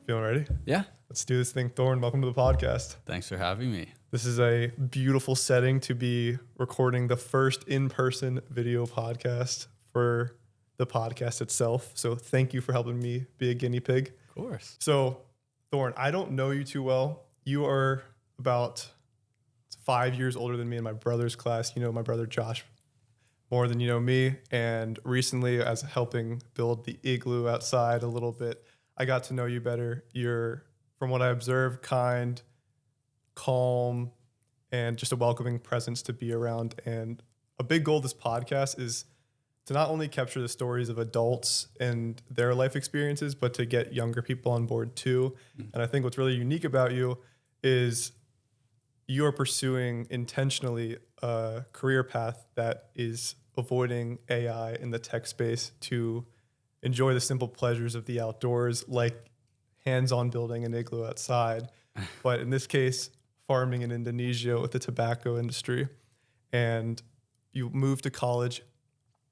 Feeling ready? Yeah. Let's do this thing. Thorne, welcome to the podcast. Thanks for having me. This is a beautiful setting to be recording the first in-person video podcast for the podcast itself. So thank you for helping me be a guinea pig. Of course. So Thorne, I don't know you too well. You are about 5 years older than me in my brother's class. You know my brother Josh more than you know me. And recently, as helping build the igloo outside a little bit, I got to know you better. You're, from what I observed, kind, calm, and just a welcoming presence to be around. And a big goal of this podcast is to not only capture the stories of adults and their life experiences, but to get younger people on board too. And I think what's really unique about you is you are pursuing intentionally a career path that is avoiding AI in the tech space to enjoy the simple pleasures of the outdoors, like hands-on building an igloo outside. But in this case, farming in Indonesia with the tobacco industry. And you moved to college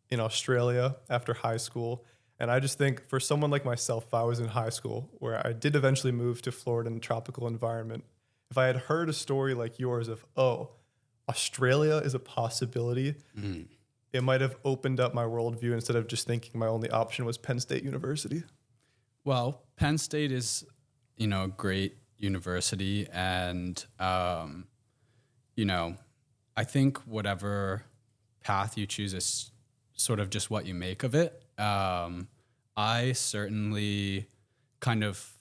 in Australia after high school. And I just think for someone like myself, if I was in high school, where I did eventually move to Florida in a tropical environment, if I had heard a story like yours of, oh, Australia is a possibility, it might have opened up my worldview instead of just thinking my only option was Penn State University. Well, Penn State is, a great university. And, I think whatever path you choose is sort of just what you make of it. I certainly kind of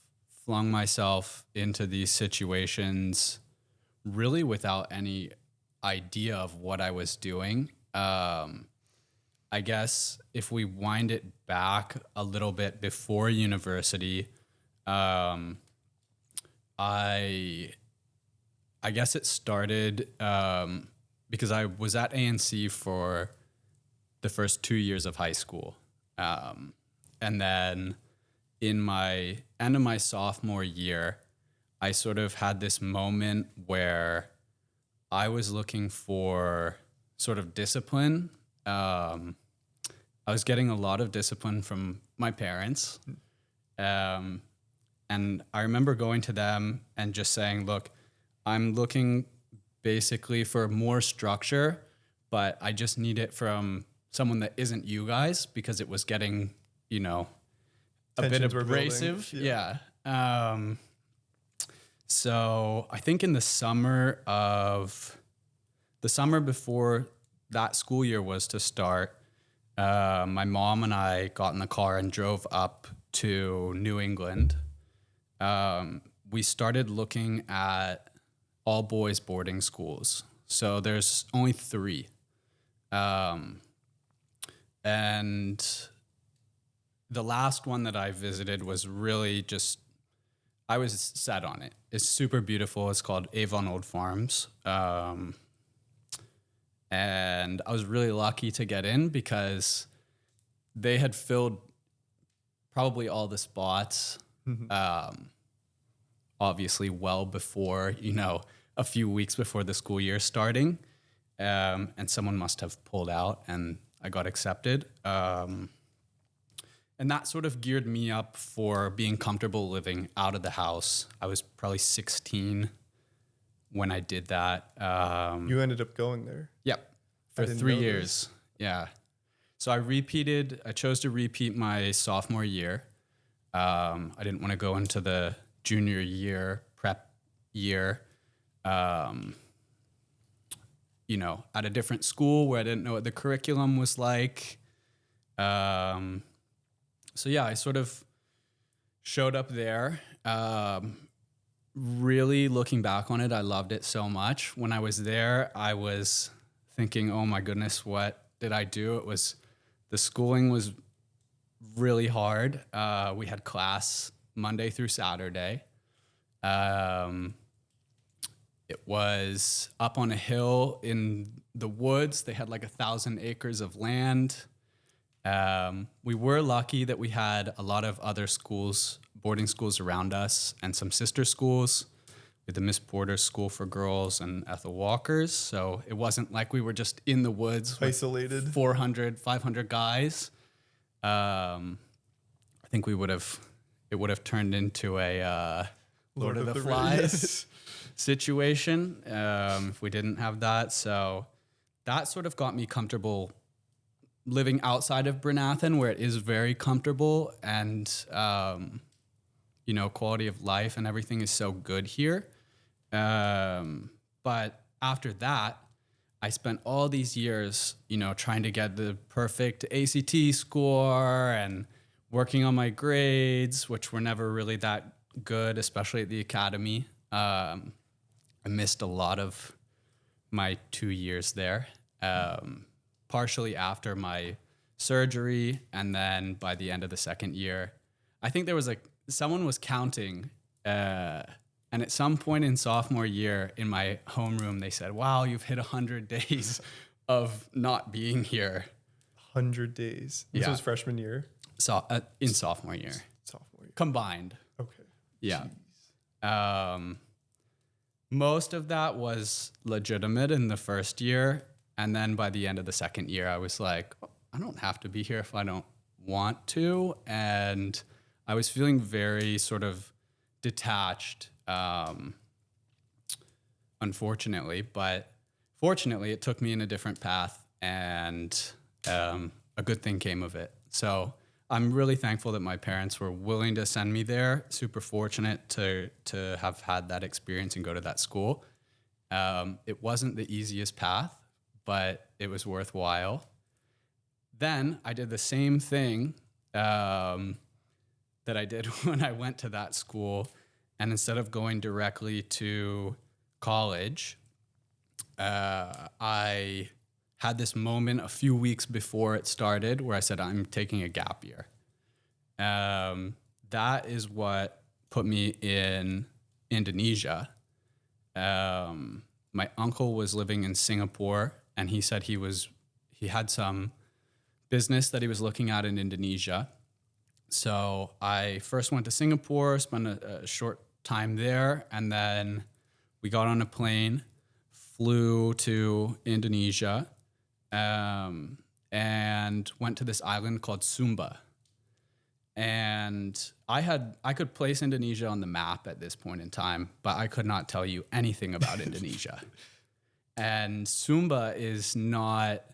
flung myself into these situations really without any idea of what I was doing. I guess if we wind it back a little bit before university, I guess it started because I was at ANC for the first 2 years of high school. And then in my end of my sophomore year, I sort of had this moment where I was looking for sort of discipline. I was getting a lot of discipline from my parents. And I remember going to them and just saying, look, I'm looking basically for more structure, but I just need it from someone that isn't you guys because it was getting, a bit abrasive. Yeah. So I think in the summer before that school year was to start, my mom and I got in the car and drove up to New England. We started looking at all boys boarding schools. So there's only 3. And the last one that I visited was really just, I was set on it. It's super beautiful. It's called Avon Old Farms. And I was really lucky to get in because they had filled probably all the spots, obviously well before, a few weeks before the school year starting. And someone must have pulled out and I got accepted. And that sort of geared me up for being comfortable living out of the house. I was probably 16 when I did that. You ended up going there. Yep. For 3 years. Yeah. So I chose to repeat my sophomore year. I didn't want to go into the junior year, prep year, at a different school where I didn't know what the curriculum was like. So yeah, I sort of showed up there. Really looking back on it, I loved it so much. When I was there, I was thinking, oh my goodness, what did I do? The schooling was really hard. We had class Monday through Saturday. It was up on a hill in the woods. They had like 1,000 acres of land. We were lucky that we had a lot of other schools, boarding schools around us and some sister schools with the Miss Porter School for Girls and Ethel Walker's. So it wasn't like we were just in the woods, isolated, 400, 500 guys. I think it would it would have turned into a Lord of the Rings. Flies situation if we didn't have that. So that sort of got me comfortable living outside of Brynathan, where it is very comfortable and, quality of life and everything is so good here. But after that, I spent all these years, trying to get the perfect ACT score and working on my grades, which were never really that good, especially at the academy. I missed a lot of my 2 years there, partially after my surgery. And then by the end of the second year, I think there was someone was counting, and at some point in sophomore year in my homeroom, they said, wow, you've hit 100 days of not being here. 100 days. This was freshman year? So in sophomore year. Sophomore year. Combined. Okay. Yeah. Most of that was legitimate in the first year. And then by the end of the second year, I was like, I don't have to be here if I don't want to. And I was feeling very sort of detached, unfortunately. But fortunately, it took me in a different path, and a good thing came of it. So I'm really thankful that my parents were willing to send me there. Super fortunate to have had that experience and go to that school. It wasn't the easiest path, but it was worthwhile. Then I did the same thing that I did when I went to that school. And instead of going directly to college, I had this moment a few weeks before it started where I said, I'm taking a gap year. That is what put me in Indonesia. My uncle was living in Singapore, and he said he had some business that he was looking at in Indonesia. So I first went to Singapore, spent a short time there, and then we got on a plane, flew to Indonesia, and went to this island called Sumba. And I could place Indonesia on the map at this point in time, but I could not tell you anything about Indonesia. And Sumba is not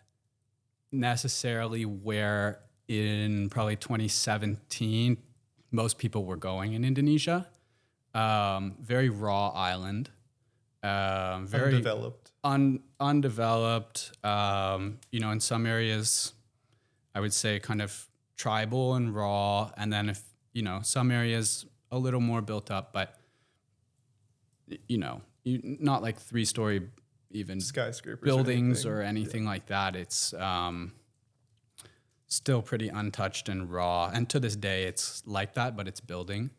necessarily where in probably 2017 most people were going in Indonesia. Very raw island. Very undeveloped. Undeveloped. In some areas, I would say kind of tribal and raw, and then if some areas a little more built up, but not like 3-story even Skyscrapers buildings or anything like that. It's still pretty untouched and raw, and to this day it's like that, but it's building.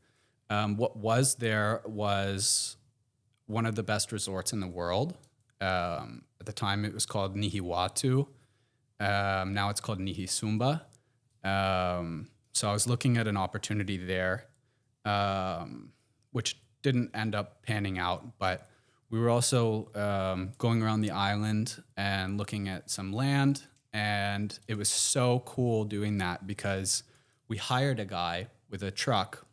What was there was one of the best resorts in the world. At the time it was called Nihiwatu. Now it's called Nihisumba. So I was looking at an opportunity there, which didn't end up panning out, but we were also going around the island and looking at some land, and it was so cool doing that because we hired a guy with a truck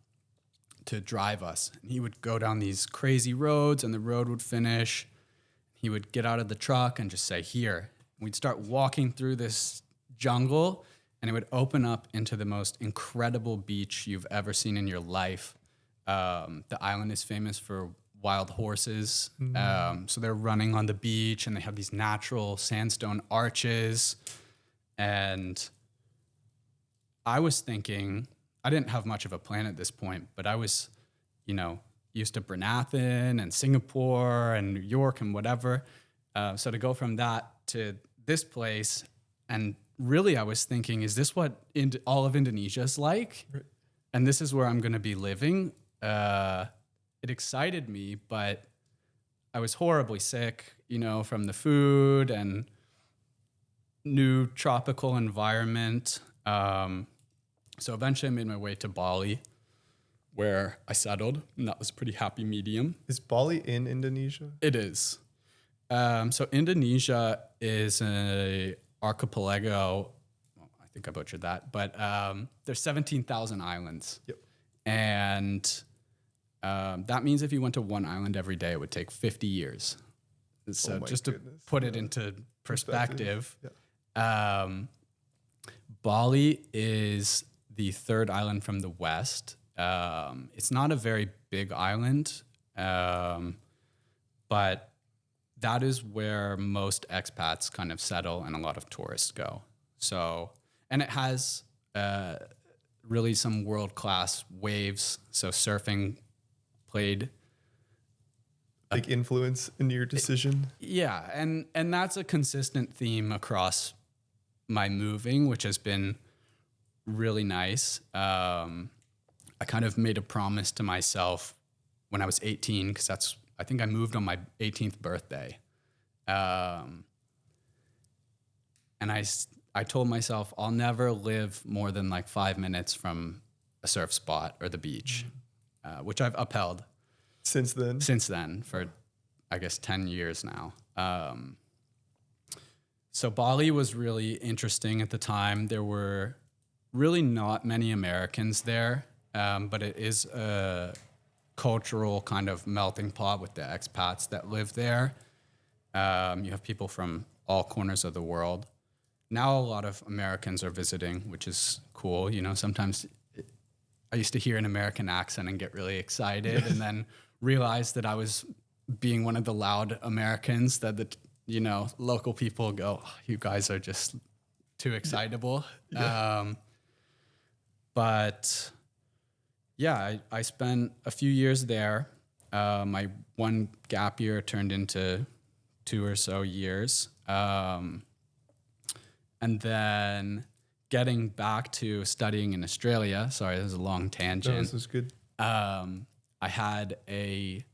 to drive us. And he would go down these crazy roads, and the road would finish. He would get out of the truck and just say, here. We'd start walking through this jungle, and it would open up into the most incredible beach you've ever seen in your life. The island is famous for wild horses. So they're running on the beach, and they have these natural sandstone arches. And I was thinking, I didn't have much of a plan at this point, but I was, used to Brynathan and Singapore and New York and whatever. So to go from that to this place, and really I was thinking, is this what all of Indonesia is like? Right. And this is where I'm going to be living. It excited me, but I was horribly sick, from the food and new tropical environment. So eventually I made my way to Bali, where I settled, and that was a pretty happy medium. Is Bali in Indonesia? It is. So Indonesia is an archipelago. Well, I think I butchered that, but there's 17,000 islands. Yep. And that means if you went to one island every day, it would take 50 years. So Oh my just goodness. to put it into perspective, Yeah. Bali is the third island from the west. It's not a very big island, but that is where most expats kind of settle and a lot of tourists go. So, and it has really some world-class waves. So surfing played Big influence in your decision. yeah, and that's a consistent theme across my moving, which has been really nice. I kind of made a promise to myself when I was 18, because I think I moved on my 18th birthday. And I told myself I'll never live more than like 5 minutes from a surf spot or the beach, which I've upheld Since then, for, I guess, 10 years now. So Bali was really interesting at the time. There were really not many Americans there, but it is a cultural kind of melting pot with the expats that live there. You have people from all corners of the world. Now a lot of Americans are visiting, which is cool. You know, sometimes I used to hear an American accent and get really excited, and then realize that I was being one of the loud Americans that local people go, oh, you guys are just too excitable. Yeah. But yeah, I spent a few years there. My one gap year turned into 2 or so years. And then getting back to studying in Australia, sorry, this is a long tangent. No, this is good. I had a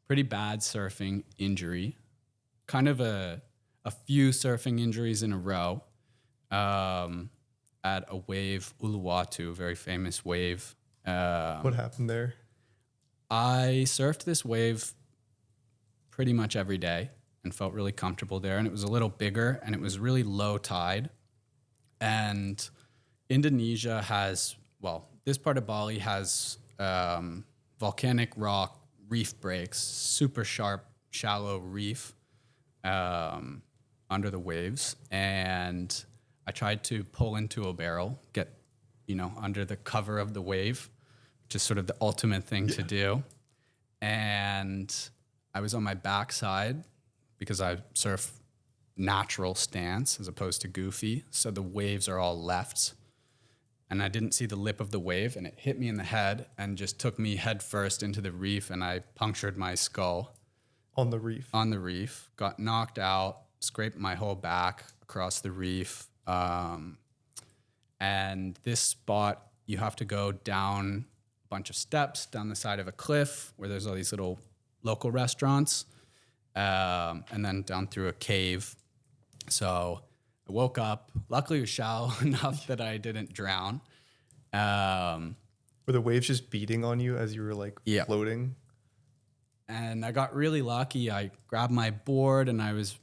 pretty bad surfing injury, kind of a few surfing injuries in a row, at a wave, Uluwatu, very famous wave. What happened there? I surfed this wave pretty much every day and felt really comfortable there. And it was a little bigger and it was really low tide. And Indonesia has, this part of Bali has volcanic rock reef breaks, super sharp, shallow reef under the waves. And I tried to pull into a barrel, get, under the cover of the wave, which is sort of the ultimate thing to do. And I was on my backside because I surf natural stance as opposed to goofy. So the waves are all lefts. And I didn't see the lip of the wave, and it hit me in the head and just took me head first into the reef, and I punctured my skull. On the reef? Got knocked out, scraped my whole back across the reef. And this spot, you have to go down a bunch of steps, down the side of a cliff where there's all these little local restaurants, and then down through a cave. So I woke up. Luckily, it was shallow enough that I didn't drown. Were the waves just beating on you as you were floating? And I got really lucky. I grabbed my board and I was,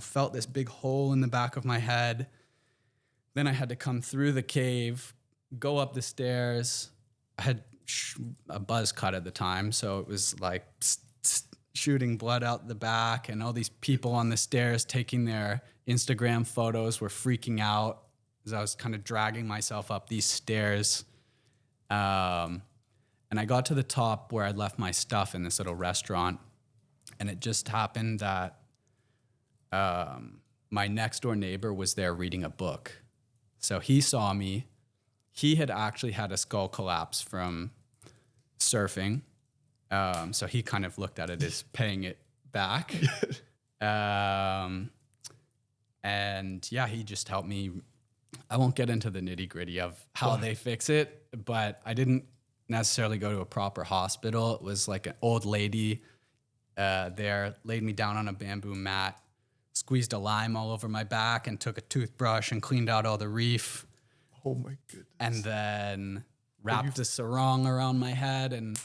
felt this big hole in the back of my head. Then I had to come through the cave, go up the stairs. I had a buzz cut at the time, so it was like shooting blood out the back, and all these people on the stairs taking their Instagram photos were freaking out as I was kind of dragging myself up these stairs. And I got to the top where I'd left my stuff in this little restaurant, and it just happened that my next door neighbor was there reading a book. So he saw me. He had actually had a skull collapse from surfing. So he kind of looked at it as paying it back. And yeah, he just helped me. I won't get into the nitty gritty of how they fix it, but I didn't necessarily go to a proper hospital. It was like an old lady there, laid me down on a bamboo mat, squeezed a lime all over my back, and took a toothbrush and cleaned out all the reef. Oh my goodness. And then wrapped a sarong around my head, and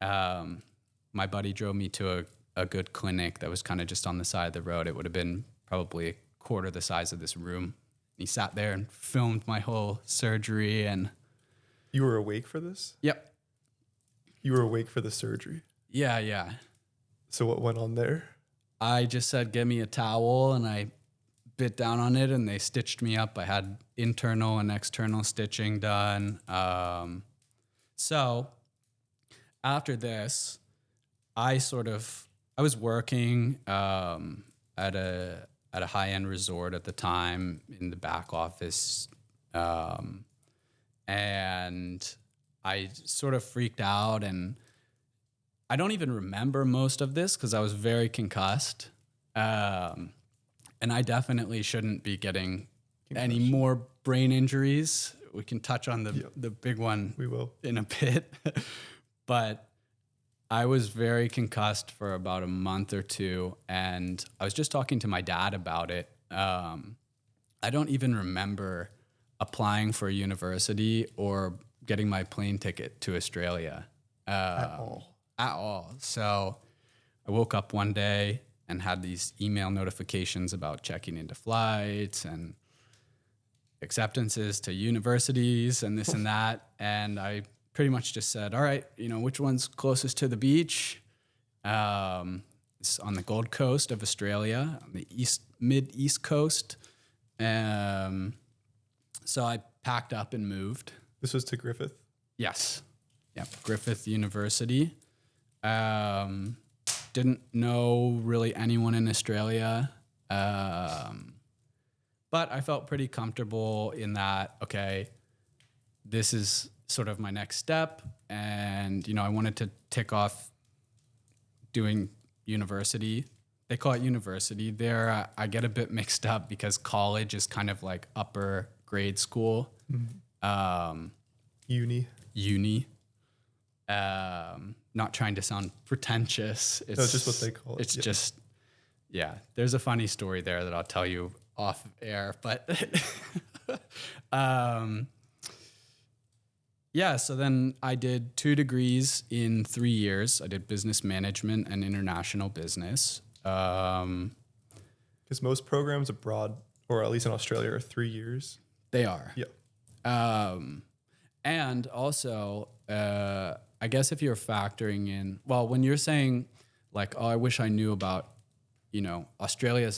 my buddy drove me to a good clinic that was kind of just on the side of the road. It would have been probably a quarter the size of this room. He sat there and filmed my whole surgery, and You were awake for this? Yep. You were awake for the surgery. Yeah. So what went on there? I just said, give me a towel, and I bit down on it, and they stitched me up. I had internal and external stitching done. So after this, I was working at a high-end resort at the time in the back office, and I sort of freaked out, and I don't even remember most of this because I was very concussed. And I definitely shouldn't be getting any more brain injuries. We can touch on the big one We will. in a bit. But I was very concussed for about a month or two, and I was just talking to my dad about it. I don't even remember applying for a university or getting my plane ticket to Australia. At all. So I woke up one day and had these email notifications about checking into flights and acceptances to universities and this and that. And I pretty much just said, all right, which one's closest to the beach? It's on the Gold Coast of Australia, on the mid-east coast. So I packed up and moved. This was to Griffith? Yes. Yeah, Griffith University. Didn't know really anyone in Australia. But I felt pretty comfortable in that, okay, this is sort of my next step. And, I wanted to tick off doing university. They call it university. There, I get a bit mixed up because college is kind of like upper grade school. Uni. Not trying to sound pretentious. It's just what they call it. It's just, there's a funny story there that I'll tell you off air, but so then I did 2 degrees in 3 years. I did business management and international business. Because most programs abroad, or at least in Australia, are 3 years. They are. Yeah. And also, I guess if you're factoring in, when you're saying like, oh, I wish I knew about, Australia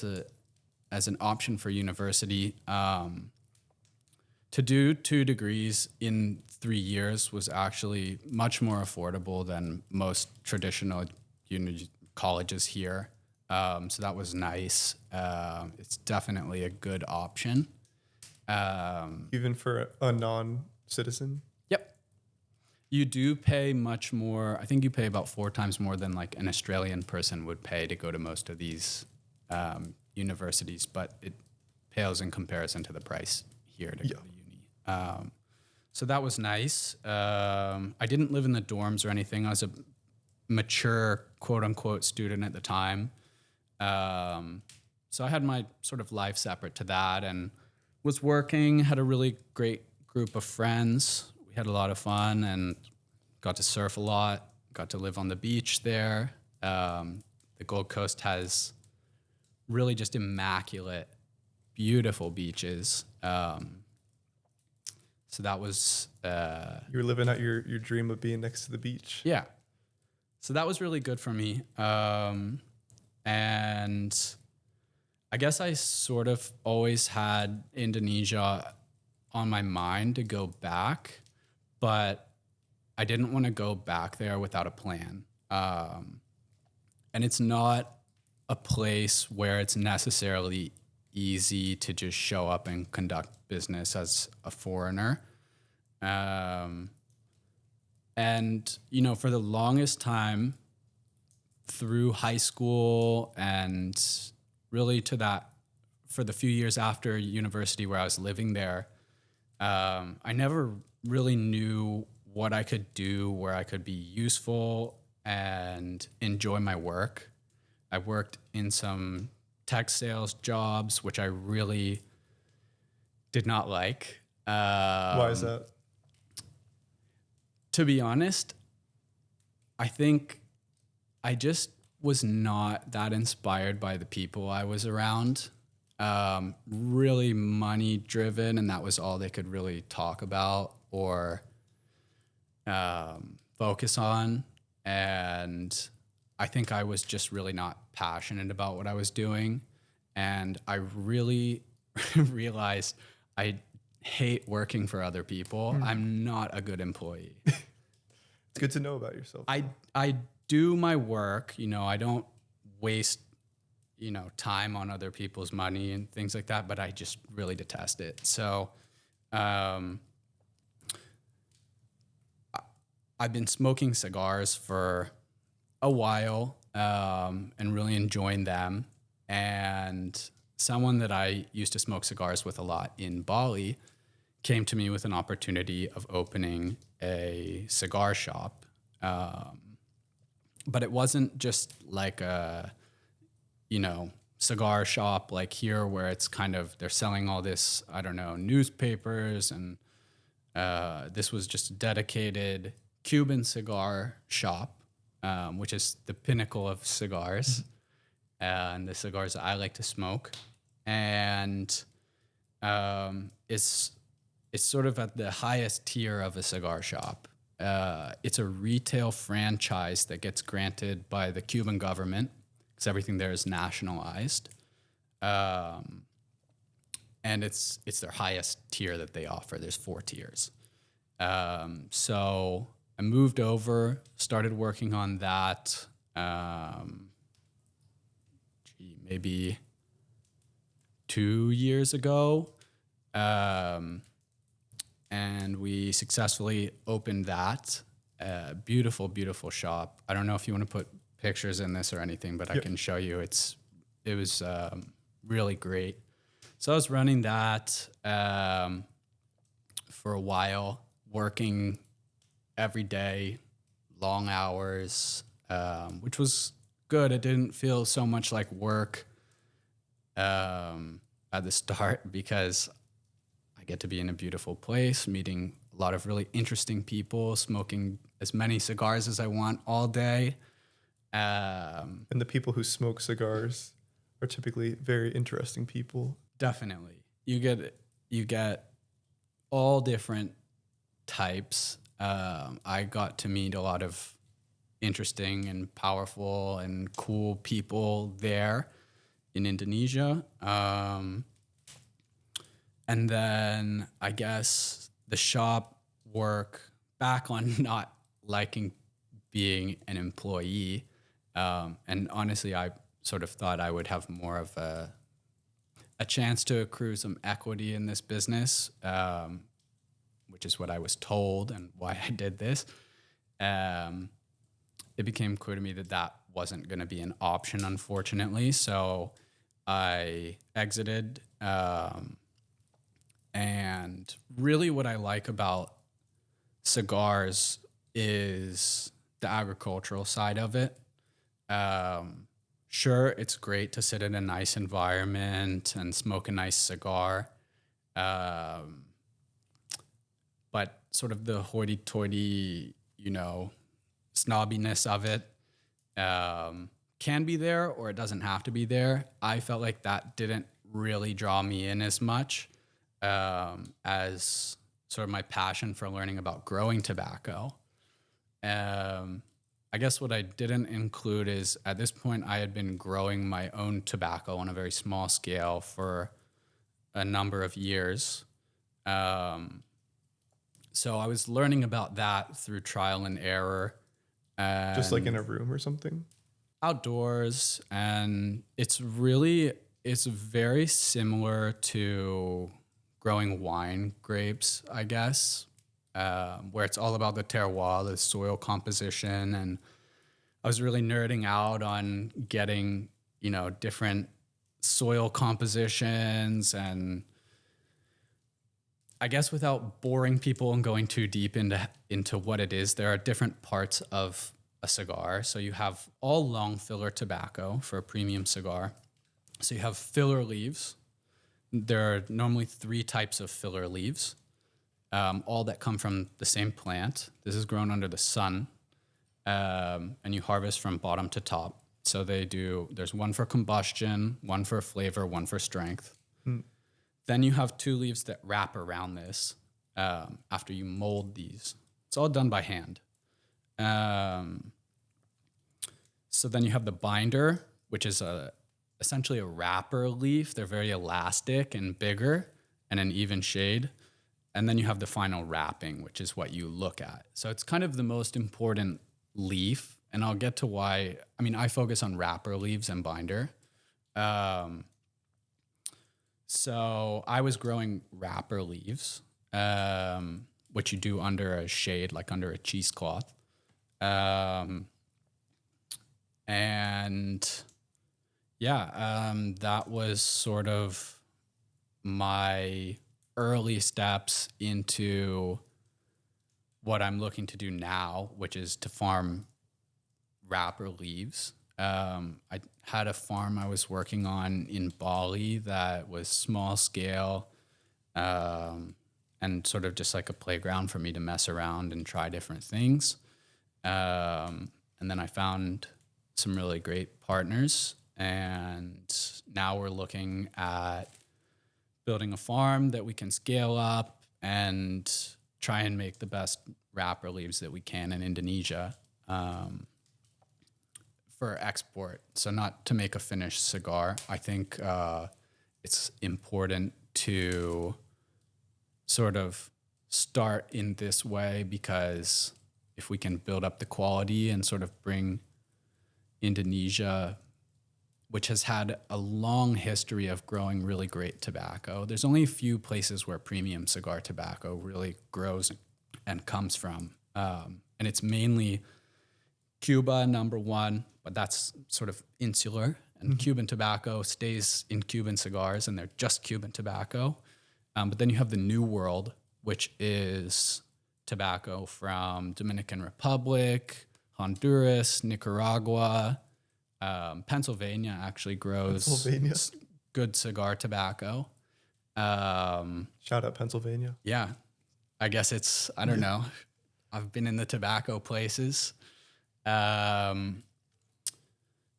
as an option for university, to do 2 degrees in 3 years was actually much more affordable than most traditional colleges here. So that was nice. It's definitely a good option. Even for a non-citizen? Yep. You do pay much more. I think you pay about 4 times more than like an Australian person would pay to go to most of these universities, but it pales in comparison to the price here to go to uni. So that was nice. I didn't live in the dorms or anything. I was a mature, quote unquote, student at the time. So I had my sort of life separate to that and was working, had a really great group of friends. We had a lot of fun and got to surf a lot, got to live on the beach there. The Gold Coast has really just immaculate, beautiful beaches. So that was... you were living out your dream of being next to the beach. Yeah. So that was really good for me. And I guess I sort of always had Indonesia on my mind to go back, but I didn't want to go back there without a plan. And it's not a place where it's necessarily easy to just show up and conduct business as a foreigner. And, for the longest time through high school and really for the few years after university where I was living there, I never really knew what I could do, where I could be useful and enjoy my work. I worked in some tech sales jobs, which I really did not like. Why is that? To be honest, I think I just was not that inspired by the people I was around. Really money driven, and that was all they could really talk about, or focus on. And I think I was just really not passionate about what I was doing. And I really realized I hate working for other people. I'm not a good employee. It's good to know about yourself. I do my work, I don't waste, time on other people's money and things like that, but I just really detest it. So, I've been smoking cigars for a while, and really enjoying them. And someone that I used to smoke cigars with a lot in Bali came to me with an opportunity of opening a cigar shop. But it wasn't just like a, cigar shop like here where it's kind of, they're selling all this, I don't know, newspapers. And this was just a dedicated Cuban cigar shop, which is the pinnacle of cigars and the cigars that I like to smoke. And it's sort of at the highest tier of a cigar shop. It's a retail franchise that gets granted by the Cuban government because everything there is nationalized. And it's their highest tier that they offer. There's 4 tiers. So I moved over, started working on that, maybe 2 years ago. And we successfully opened that. Beautiful, beautiful shop. I don't know if you want to put pictures in this or anything, but I can show you. It was really great. So I was running that for a while, working every day, long hours, which was good. It didn't feel so much like work at the start because I get to be in a beautiful place, meeting a lot of really interesting people, smoking as many cigars as I want all day. And the people who smoke cigars are typically very interesting people. Definitely. You get all different types. I got to meet a lot of interesting and powerful and cool people there in Indonesia. And then I guess the shop work back on not liking being an employee. And honestly, I sort of thought I would have more of a chance to accrue some equity in this business, which is what I was told and why I did this. It became clear to me that wasn't going to be an option, unfortunately. So I exited. And really what I like about cigars is the agricultural side of it. Sure, it's great to sit in a nice environment and smoke a nice cigar. But sort of the hoity-toity, snobbiness of it can be there or it doesn't have to be there. I felt like that didn't really draw me in as much as sort of my passion for learning about growing tobacco. I guess what I didn't include is at this point I had been growing my own tobacco on a very small scale for a number of years. So I was learning about that through trial and error. Just like in a room or something? Outdoors. And it's very similar to growing wine grapes, I guess, where it's all about the terroir, the soil composition. And I was really nerding out on getting, different soil compositions. And I guess without boring people and going too deep into what it is, there are different parts of a cigar. So you have all long filler tobacco for a premium cigar. So you have filler leaves. There are normally 3 types of filler leaves, all that come from the same plant. This is grown under the sun, and you harvest from bottom to top. So there's one for combustion, one for flavor, one for strength. Then you have 2 leaves that wrap around this after you mold these It's all done by hand. So then you have the binder, which is essentially a wrapper leaf. They're very elastic and bigger and an even shade. And then you have the final wrapping, which is what you look at. So it's kind of the most important leaf. And I'll get to why. I mean, I focus on wrapper leaves and binder. So I was growing wrapper leaves, which you do under a shade, like under a cheesecloth. And yeah, that was sort of my early steps into what I'm looking to do now, which is to farm wrapper leaves. I had a farm I was working on in Bali that was small scale, and sort of just like a playground for me to mess around and try different things. And then I found some really great partners, and now we're looking at building a farm that we can scale up and try and make the best wrapper leaves that we can in Indonesia, for export. So not to make a finished cigar. I think it's important to sort of start in this way, because if we can build up the quality and sort of bring Indonesia, which has had a long history of growing really great tobacco. There's only a few places where premium cigar tobacco really grows and comes from. And it's mainly Cuba, number one, but that's sort of insular. And Cuban tobacco stays in Cuban cigars, and they're just Cuban tobacco. But then you have the New World, which is tobacco from Dominican Republic, Honduras, Nicaragua. Pennsylvania actually grows good cigar tobacco. Shout out Pennsylvania. Yeah, I guess it's, I don't know. I've been in the tobacco places.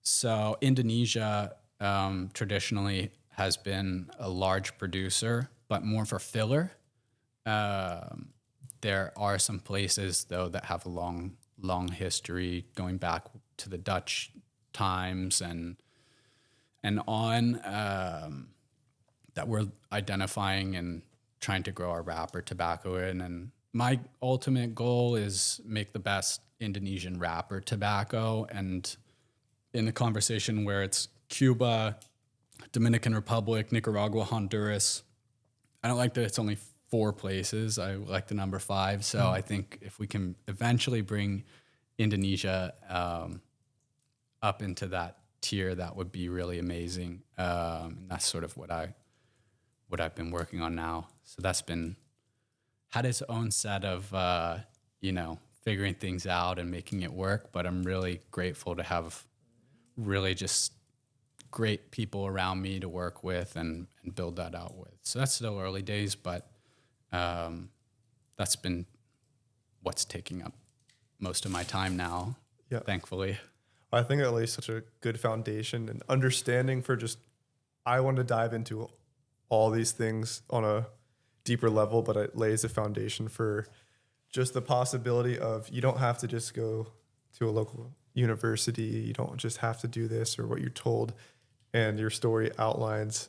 So Indonesia traditionally has been a large producer, but more for filler. There are some places, though, that have a long history going back to the Dutch times and on, that we're identifying and trying to grow our wrapper tobacco in. And my ultimate goal is make the best Indonesian wrapper tobacco. And in the conversation where it's Cuba, Dominican Republic, Nicaragua, Honduras, I don't like that it's only 4 places. I like the number 5. So I think if we can eventually bring Indonesia up into that tier, that would be really amazing. And that's sort of what I've been working on now. So that's had its own set of figuring things out and making it work. But I'm really grateful to have really just great people around me to work with and build that out with. So that's still early days, but that's been what's taking up most of my time now, thankfully. I think that lays such a good foundation and understanding for just, I want to dive into all these things on a deeper level, but it lays a foundation for just the possibility of, you don't have to just go to a local university. You don't just have to do this or what you're told. And your story outlines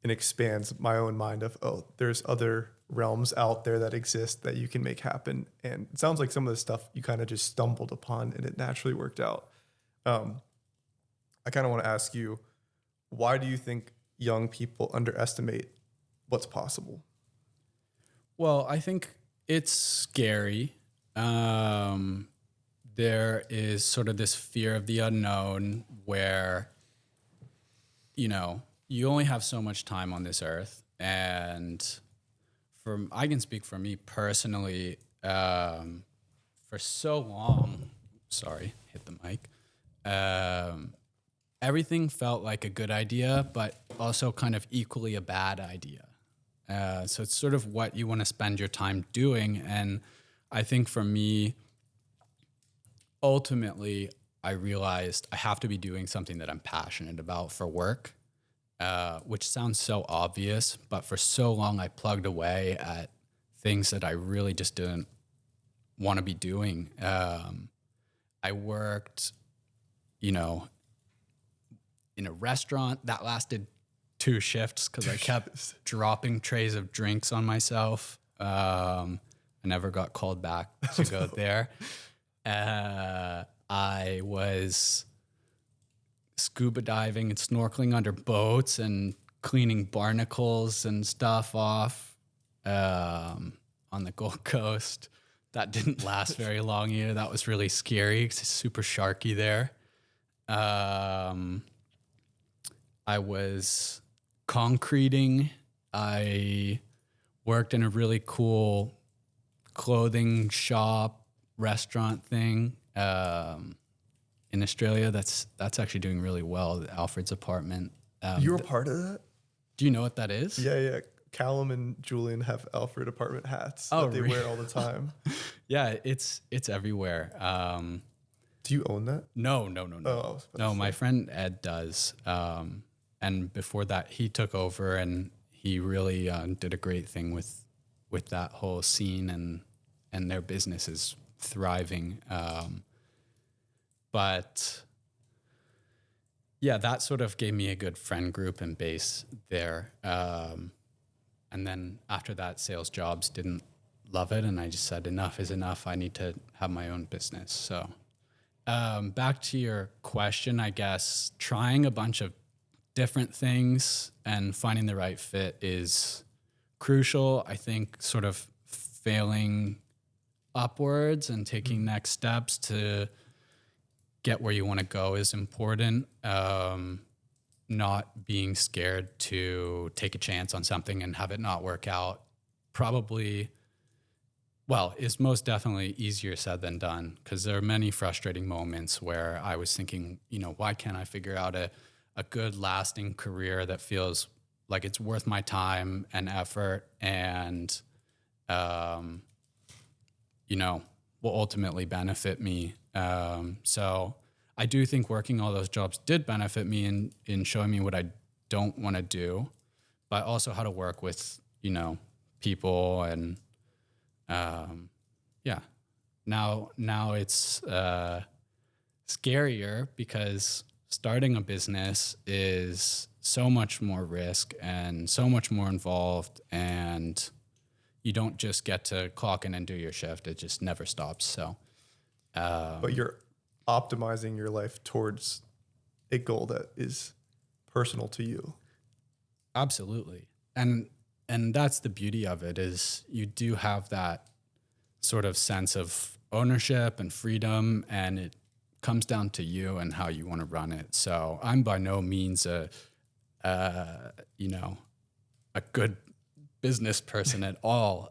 and expands my own mind of, there's other realms out there that exist that you can make happen. And it sounds like some of the stuff you kind of just stumbled upon and it naturally worked out. I kind of want to ask you, why do you think young people underestimate what's possible? Well, I think it's scary. There is sort of this fear of the unknown where, you only have so much time on this earth. And I can speak for me personally, for so long, sorry, hit the mic. Everything felt like a good idea, but also kind of equally a bad idea. So it's sort of what you want to spend your time doing. And I think for me, ultimately, I realized I have to be doing something that I'm passionate about for work, which sounds so obvious, but for so long I plugged away at things that I really just didn't want to be doing. I worked, you know, in a restaurant that lasted 2 shifts because I kept dropping trays of drinks on myself. I never got called back to go there. I was scuba diving and snorkeling under boats and cleaning barnacles and stuff off on the Gold Coast. That didn't last very long either. That was really scary because it's super sharky there. I was concreting. I worked in a really cool clothing shop, restaurant thing in Australia. That's actually doing really well. Alfred's apartment. You were part of that? Do you know what that is? Yeah. Callum and Julian have Alfred apartment hats that they wear all the time. Yeah, it's everywhere. Do you own that? No. Oh, No, my friend Ed does. And before that, he took over and he really did a great thing with that whole scene, and their business is thriving. But yeah, that sort of gave me a good friend group and base there. And then after that, sales jobs didn't love it. And I just said, enough is enough. I need to have my own business. So back to your question, I guess, trying a bunch of different things and finding the right fit is crucial. I think sort of failing upwards and taking next steps to get where you want to go is important. Not being scared to take a chance on something and have it not work out is most definitely easier said than done, because there are many frustrating moments where I was thinking, why can't I figure out a good lasting career that feels like it's worth my time and effort and, will ultimately benefit me. So I do think working all those jobs did benefit me in showing me what I don't want to do, but also how to work with, people and, now it's scarier because starting a business is so much more risk and so much more involved, and you don't just get to clock in and do your shift. It just never stops. So, but you're optimizing your life towards a goal that is personal to you. Absolutely. And that's the beauty of it, is you do have that sort of sense of ownership and freedom, and it comes down to you and how you want to run it. So I'm by no means a good business person at all.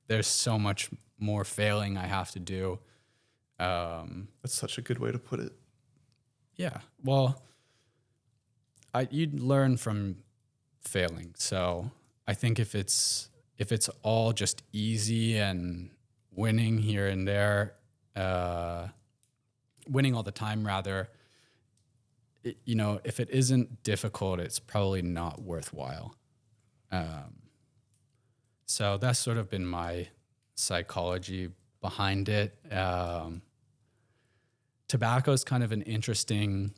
There's so much more failing I have to do. That's such a good way to put it. Yeah. Well, you'd learn from failing. So I think if it's all just easy and winning here and there, winning all the time rather, if it isn't difficult, it's probably not worthwhile. So that's sort of been my psychology behind it. Tobacco is kind of an interesting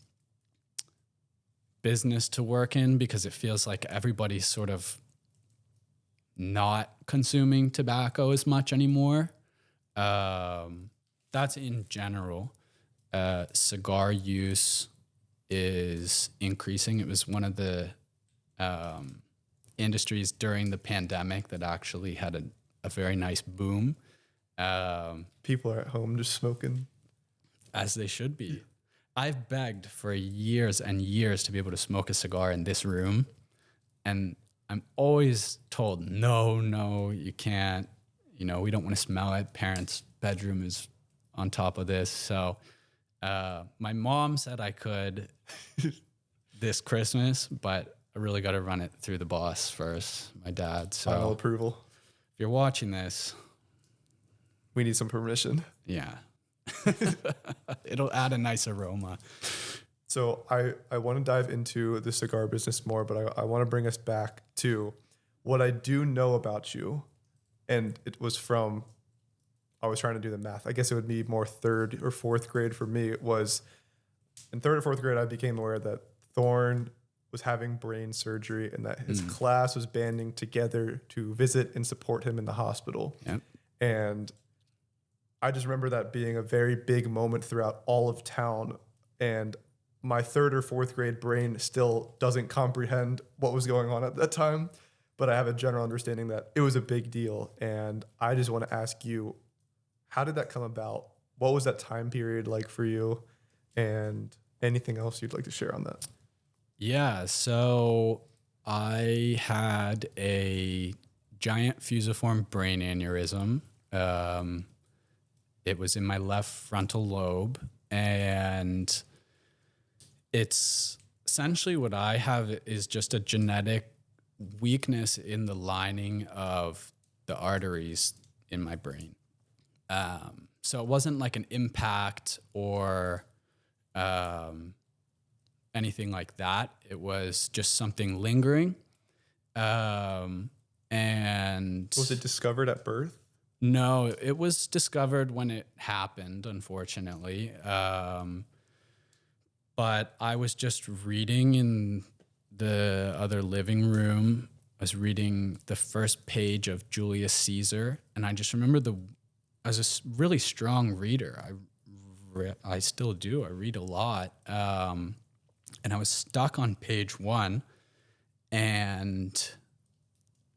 business to work in because it feels like everybody's sort of not consuming tobacco as much anymore. That's in general. Cigar use is increasing. It was one of the industries during the pandemic that actually had a very nice boom. People are at home just smoking. As they should be. I've begged for years and years to be able to smoke a cigar in this room, and I'm always told, no, you can't. We don't want to smell it. Parents' bedroom is on top of this. So my mom said I could this Christmas, but I really got to run it through the boss first, my dad. So Final approval. If you're watching this, we need some permission. Yeah. It'll add a nice aroma. So I want to dive into the cigar business more, but I want to bring us back to what I do know about you. And it was from I was trying to do the math. I guess it would be more third or fourth grade for me. It was in third or fourth grade, I became aware that Thorne was having brain surgery and that his class was banding together to visit and support him in the hospital. Yep. And I just remember that being a very big moment throughout all of town. And my third or fourth grade brain still doesn't comprehend what was going on at that time, but I have a general understanding that it was a big deal. And I just want to ask you, how did that come about? What was that time period like for you? And anything else you'd like to share on that? Yeah, so I had a giant fusiform brain aneurysm. It was in my left frontal lobe, and it's essentially what I have is just a genetic weakness in the lining of the arteries in my brain. So it wasn't like an impact or anything like that. It was just something lingering. And Was it discovered at birth? no, it was discovered when it happened, unfortunately. But I was just reading in the other living room. I was reading the first page of Julius Caesar, and I just remember I was a really strong reader. I still do. I read a lot. And I was stuck on page 1, and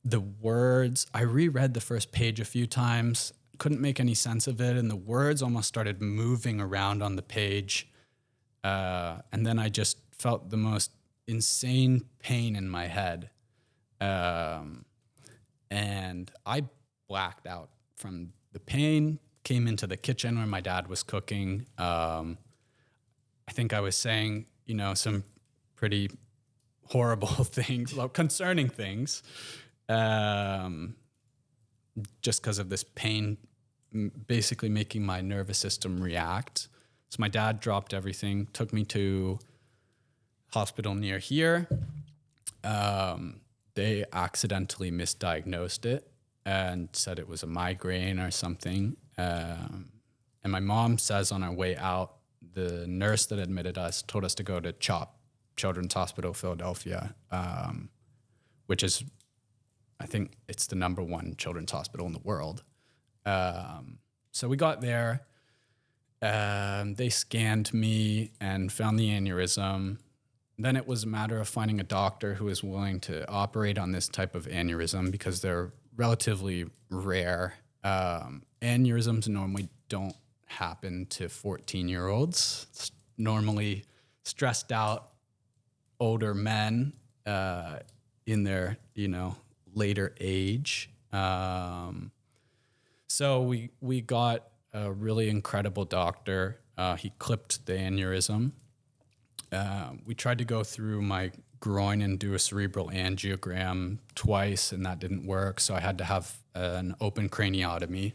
the words, I reread the first page a few times, couldn't make any sense of it, and the words almost started moving around on the page. And then I just felt the most insane pain in my head. And I blacked out from the pain, came into the kitchen where my dad was cooking. I think I was saying, some pretty horrible things, concerning things, just because of this pain basically making my nervous system react. So my dad dropped everything, took me to hospital near here. They accidentally misdiagnosed it and said it was a migraine or something. And my mom says on our way out, the nurse that admitted us told us to go to CHOP, Children's Hospital Philadelphia, which is, I think it's the #1 children's hospital in the world. So we got there. They scanned me and found the aneurysm. Then it was a matter of finding a doctor who was willing to operate on this type of aneurysm because they're relatively rare. Aneurysms normally don't happen to 14-year-olds. It's normally stressed out older men in their, later age. So we got a really incredible doctor. He clipped the aneurysm. We tried to go through my groin and do a cerebral angiogram twice, and that didn't work. So I had to have an open craniotomy.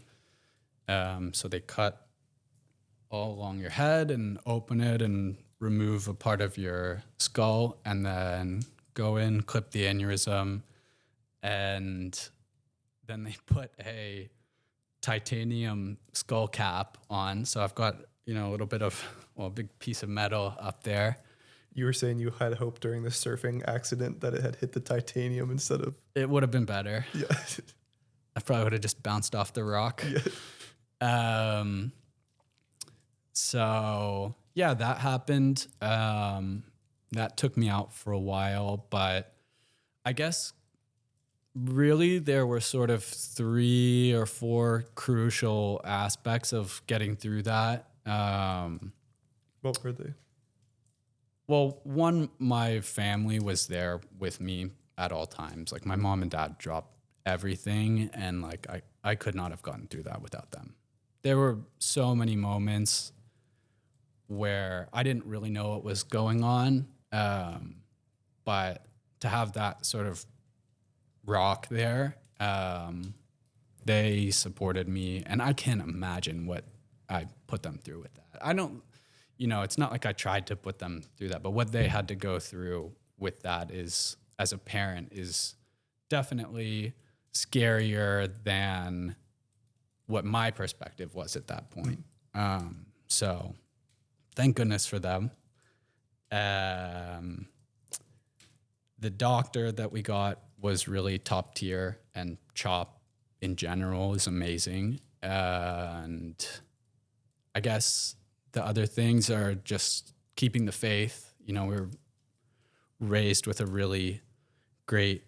So they cut all along your head and open it and remove a part of your skull, and then go in, clip the aneurysm, and then they put a titanium skull cap on. So I've got, a little bit of, a big piece of metal up there. You were saying you had hope during the surfing accident that it had hit the titanium instead of... It would have been better. Yeah. I probably would have just bounced off the rock. Yeah. So yeah, that happened. That took me out for a while, but I guess really there were sort of 3 or 4 crucial aspects of getting through that. What were they? Well, one, my family was there with me at all times. Like my mom and dad dropped everything, and like I could not have gotten through that without them. There were so many moments where I didn't really know what was going on, but to have that sort of rock there, they supported me, and I can't imagine what I put them through with that. I don't, it's not like I tried to put them through that, but what they had to go through with that is, as a parent, is definitely scarier than what my perspective was at that point. So thank goodness for them. The doctor that we got was really top tier, and CHOP in general is amazing. And I guess the other things are just keeping the faith. You know, we're raised with a really great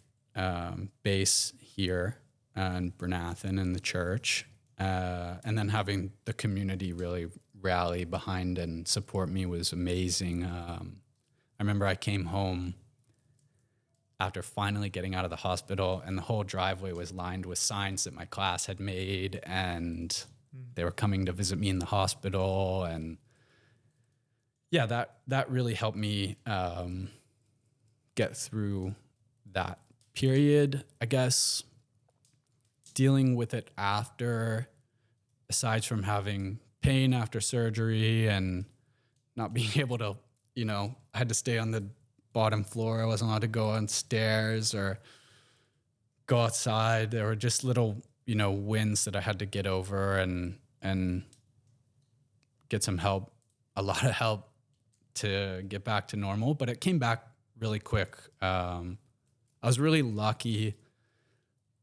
base here in Bernathen in the church. And then having the community really rally behind and support me was amazing. I remember I came home after finally getting out of the hospital, and the whole driveway was lined with signs that my class had made, and they were coming to visit me in the hospital. And yeah, that really helped me get through that period, I guess. Dealing with it after, aside from having pain after surgery and not being able to, I had to stay on the bottom floor. I wasn't allowed to go on stairs or go outside. There were just little, wins that I had to get over and get some help, a lot of help to get back to normal. But it came back really quick. I was really lucky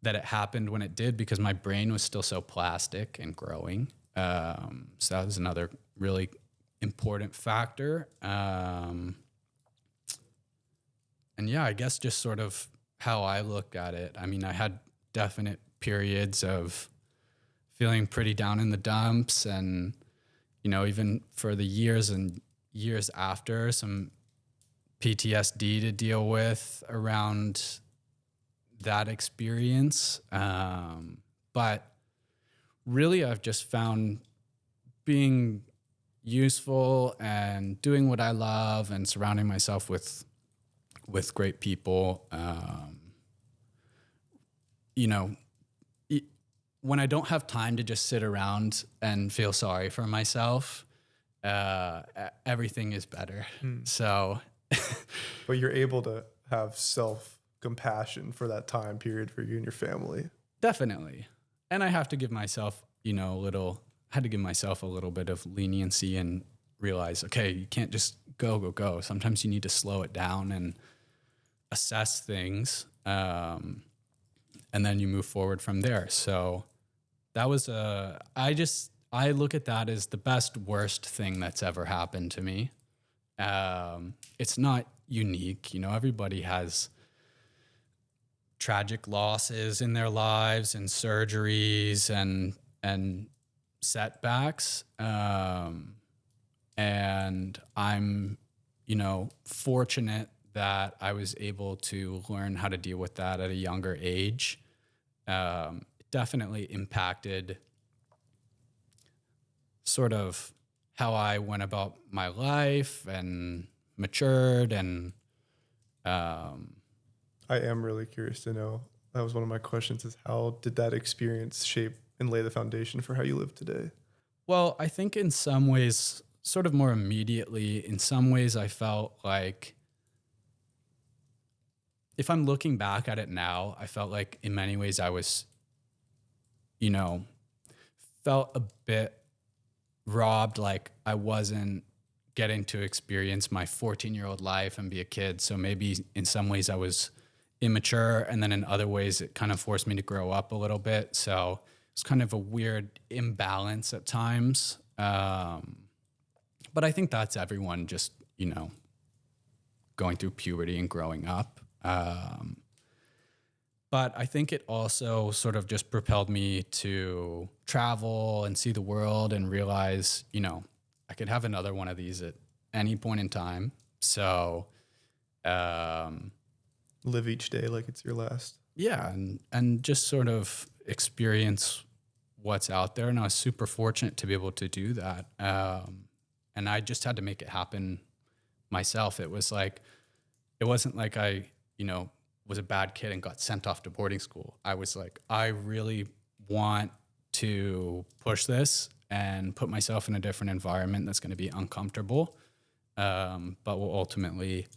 that it happened when it did, because my brain was still so plastic and growing. So that was another really important factor. And yeah, I guess just sort of how I look at it. I mean, I had definite periods of feeling pretty down in the dumps, and, even for the years and years after, some PTSD to deal with around that experience. But really, I've just found being useful and doing what I love and surrounding myself with great people. When I don't have time to just sit around and feel sorry for myself, everything is better. So, but you're able to have self-compassion for that time period for you and your family. Definitely. And I have to give myself, had to give myself a little bit of leniency and realize, okay, you can't just go. Sometimes you need to slow it down and assess things, and then you move forward from there. So that was I look at that as the best, worst thing that's ever happened to me. It's not unique. Everybody has tragic losses in their lives and surgeries and setbacks. And I'm, fortunate that I was able to learn how to deal with that at a younger age. It definitely impacted sort of how I went about my life and matured. And I am really curious to know. That was one of my questions, is how did that experience shape and lay the foundation for how you live today? Well, I think in some ways, sort of more immediately, in some ways I felt like, if I'm looking back at it now, I felt like in many ways I was, felt a bit robbed, like I wasn't getting to experience my 14-year-old life and be a kid. So maybe in some ways I was immature, and then in other ways it kind of forced me to grow up a little bit. So it's kind of a weird imbalance at times. But I think that's everyone just, going through puberty and growing up. But I think it also sort of just propelled me to travel and see the world and realize, I could have another one of these at any point in time. So, live each day like it's your last. Yeah. And just sort of experience what's out there. And I was super fortunate to be able to do that. And I just had to make it happen myself. It wasn't like I, was a bad kid and got sent off to boarding school. I was like, I really want to push this and put myself in a different environment that's going to be uncomfortable, but will ultimately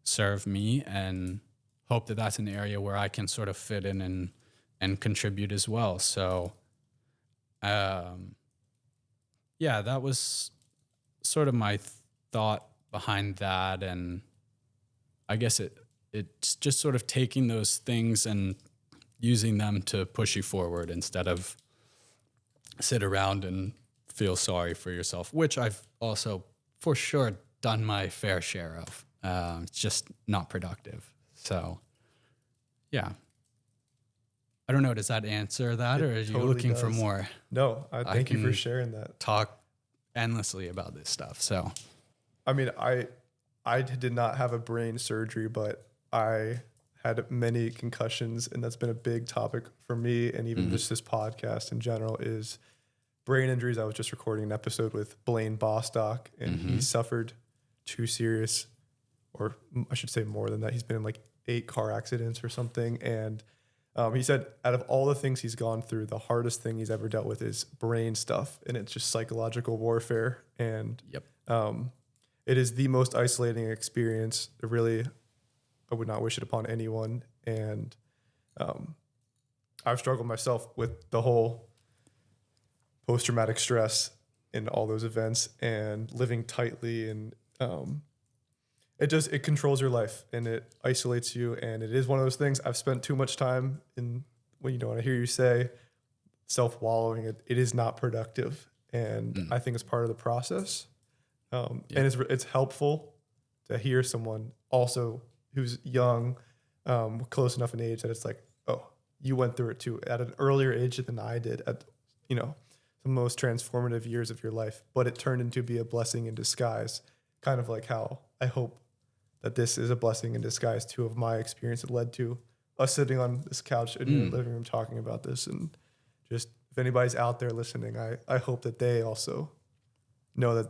serve me, and hope that that's an area where I can sort of fit in and contribute as well. So Yeah, that was sort of my thought behind that. And I guess it's just sort of taking those things and using them to push you forward instead of sit around and feel sorry for yourself, which I've also for sure done my fair share of. It's just not productive. So, yeah. I don't know. Does that answer that, or are you totally looking for does. more? No, I thank you for can sharing that. Talk endlessly about this stuff. So, I mean, I did not have a brain surgery, but I had many concussions, and that's been a big topic for me, and even just this podcast in general is brain injuries. I was just recording an episode with Blaine Bostock, and he suffered 2 serious, or I should say more than that. He's been in like 8 car accidents or something, and he said out of all the things he's gone through, the hardest thing he's ever dealt with is brain stuff, and it's just psychological warfare. And yep. it is the most isolating experience. It really, I would not wish it upon anyone. And I've struggled myself with the whole post-traumatic stress in all those events and living tightly. And it controls your life and it isolates you. And it is one of those things I've spent too much time in when I hear you say self-wallowing, it is not productive. And I think it's part of the process. And it's helpful to hear someone also who's young, close enough in age that it's like, oh, you went through it too at an earlier age than I did at, the most transformative years of your life, but it turned into be a blessing in disguise, kind of like how I hope that this is a blessing in disguise too of my experience that led to us sitting on this couch in your living room talking about this. And just if anybody's out there listening, I hope that they also know that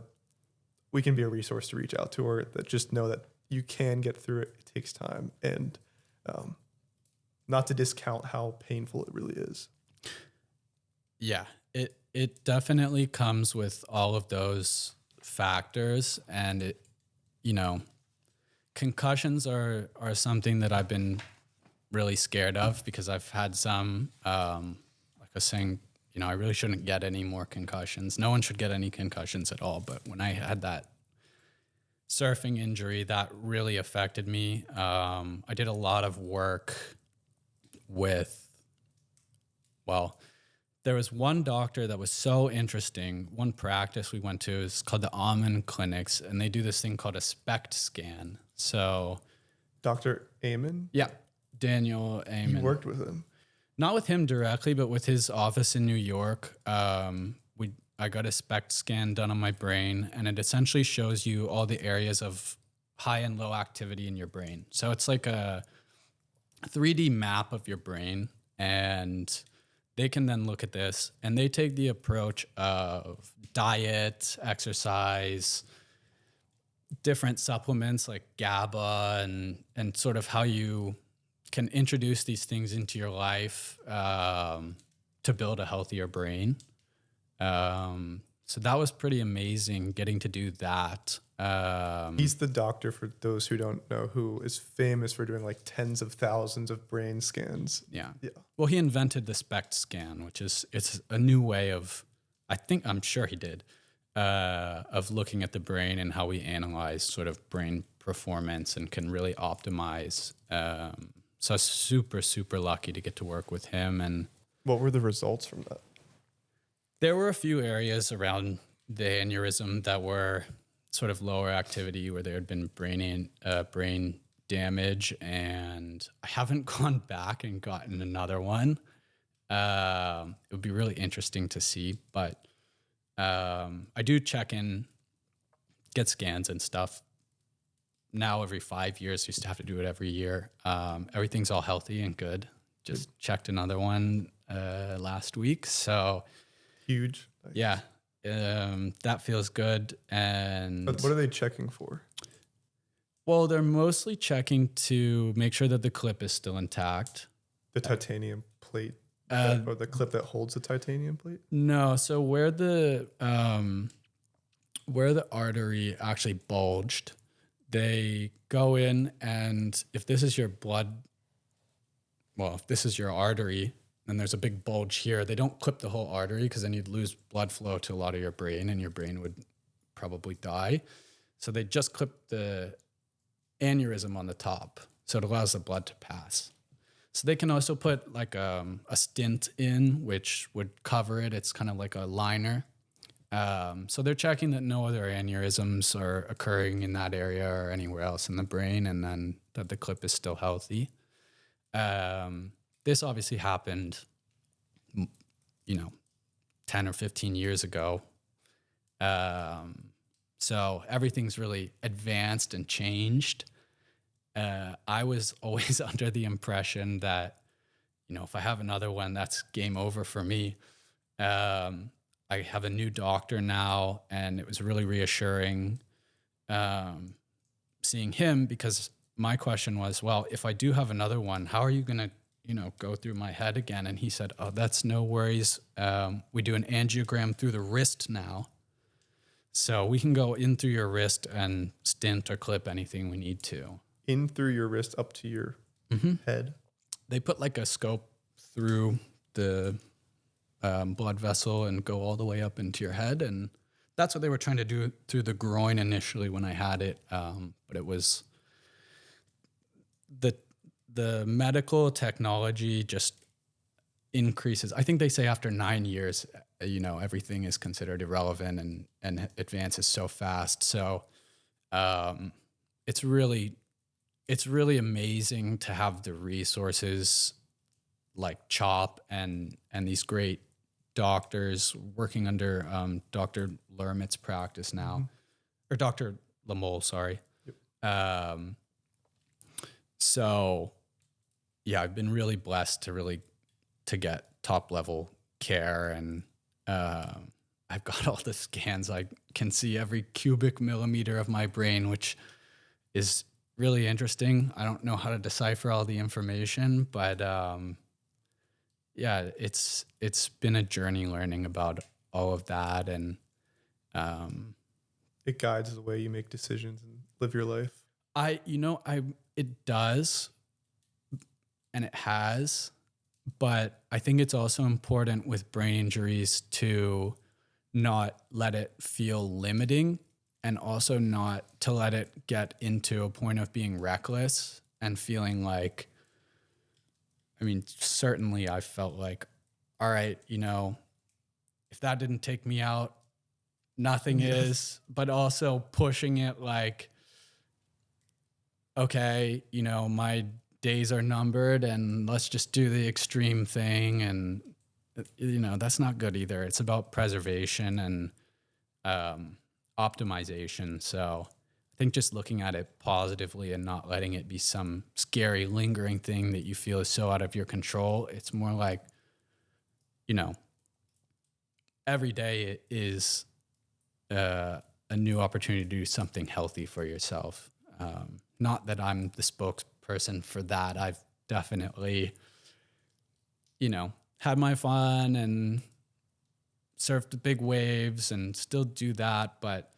we can be a resource to reach out to, or that just know that you can get through it. It takes time, and not to discount how painful it really is. Yeah, it definitely comes with all of those factors, and concussions are something that I've been really scared of because I've had some, like I was saying, I really shouldn't get any more concussions. No one should get any concussions at all. But when I had that surfing injury, that really affected me. I did a lot of work with, there was one doctor that was so interesting. One practice we went to is called the Almond Clinics, and they do this thing called a SPECT scan. So, Dr. Amen? Yeah, Daniel Amen. You worked with him? Not with him directly, but with his office in New York. I got a SPECT scan done on my brain, and it essentially shows you all the areas of high and low activity in your brain. So it's like a 3D map of your brain, and they can then look at this, and they take the approach of diet, exercise, different supplements like GABA, and sort of how you can introduce these things into your life to build a healthier brain. So that was pretty amazing getting to do that. He's the doctor, for those who don't know, who is famous for doing like tens of thousands of brain scans. Yeah. Well, he invented the SPECT scan, which it's a new way of, I'm sure he did, of looking at the brain and how we analyze sort of brain performance and can really optimize. So I was super, super lucky to get to work with him. And what were the results from that? There were a few areas around the aneurysm that were sort of lower activity where there had been brain damage, and I haven't gone back and gotten another one. It would be really interesting to see, but I do check in, get scans and stuff. Now every 5 years, used to have to do it every year. Everything's all healthy and good. Just checked another one last week, so huge. Nice. Yeah. That feels good. And what are they checking for? Well, they're mostly checking to make sure that the clip is still intact. The titanium plate, or the clip that holds the titanium plate? No. So where the artery actually bulged, they go in, and if this is your artery, and there's a big bulge here. They don't clip the whole artery because then you'd lose blood flow to a lot of your brain and your brain would probably die. So they just clip the aneurysm on the top. So it allows the blood to pass. So they can also put like a stint in, which would cover it. It's kind of like a liner. So they're checking that no other aneurysms are occurring in that area or anywhere else in the brain, and then that the clip is still healthy. This obviously happened, 10 or 15 years ago. So everything's really advanced and changed. I was always under the impression that, if I have another one, that's game over for me. I have a new doctor now, and it was really reassuring seeing him, because my question was, well, if I do have another one, how are you going to, go through my head again? And he said, oh, that's no worries. We do an angiogram through the wrist now. So we can go in through your wrist and stint or clip anything we need to. In through your wrist up to your head? They put like a scope through the blood vessel and go all the way up into your head. And that's what they were trying to do through the groin initially when I had it. But it was the medical technology just increases. I think they say after 9 years, everything is considered irrelevant and advances so fast. So it's really amazing to have the resources like CHOP and these great doctors working under Dr. Lermit's practice now, or Dr. Lamole, sorry. Yep. So yeah, I've been really blessed to get top level care, and I've got all the scans. I can see every cubic millimeter of my brain, which is really interesting. I don't know how to decipher all the information, but yeah, it's been a journey learning about all of that, and it guides the way you make decisions and live your life. It does, and it has, but I think it's also important with brain injuries to not let it feel limiting, and also not to let it get into a point of being reckless and feeling like, certainly I felt like, all right, if that didn't take me out, nothing is, but also pushing it like, okay, my days are numbered and let's just do the extreme thing. And, that's not good either. It's about preservation and optimization. So I think just looking at it positively and not letting it be some scary, lingering thing that you feel is so out of your control. It's more like, every day is a new opportunity to do something healthy for yourself. Not that I'm the spokesperson for that. I've definitely, had my fun and surfed the big waves and still do that. But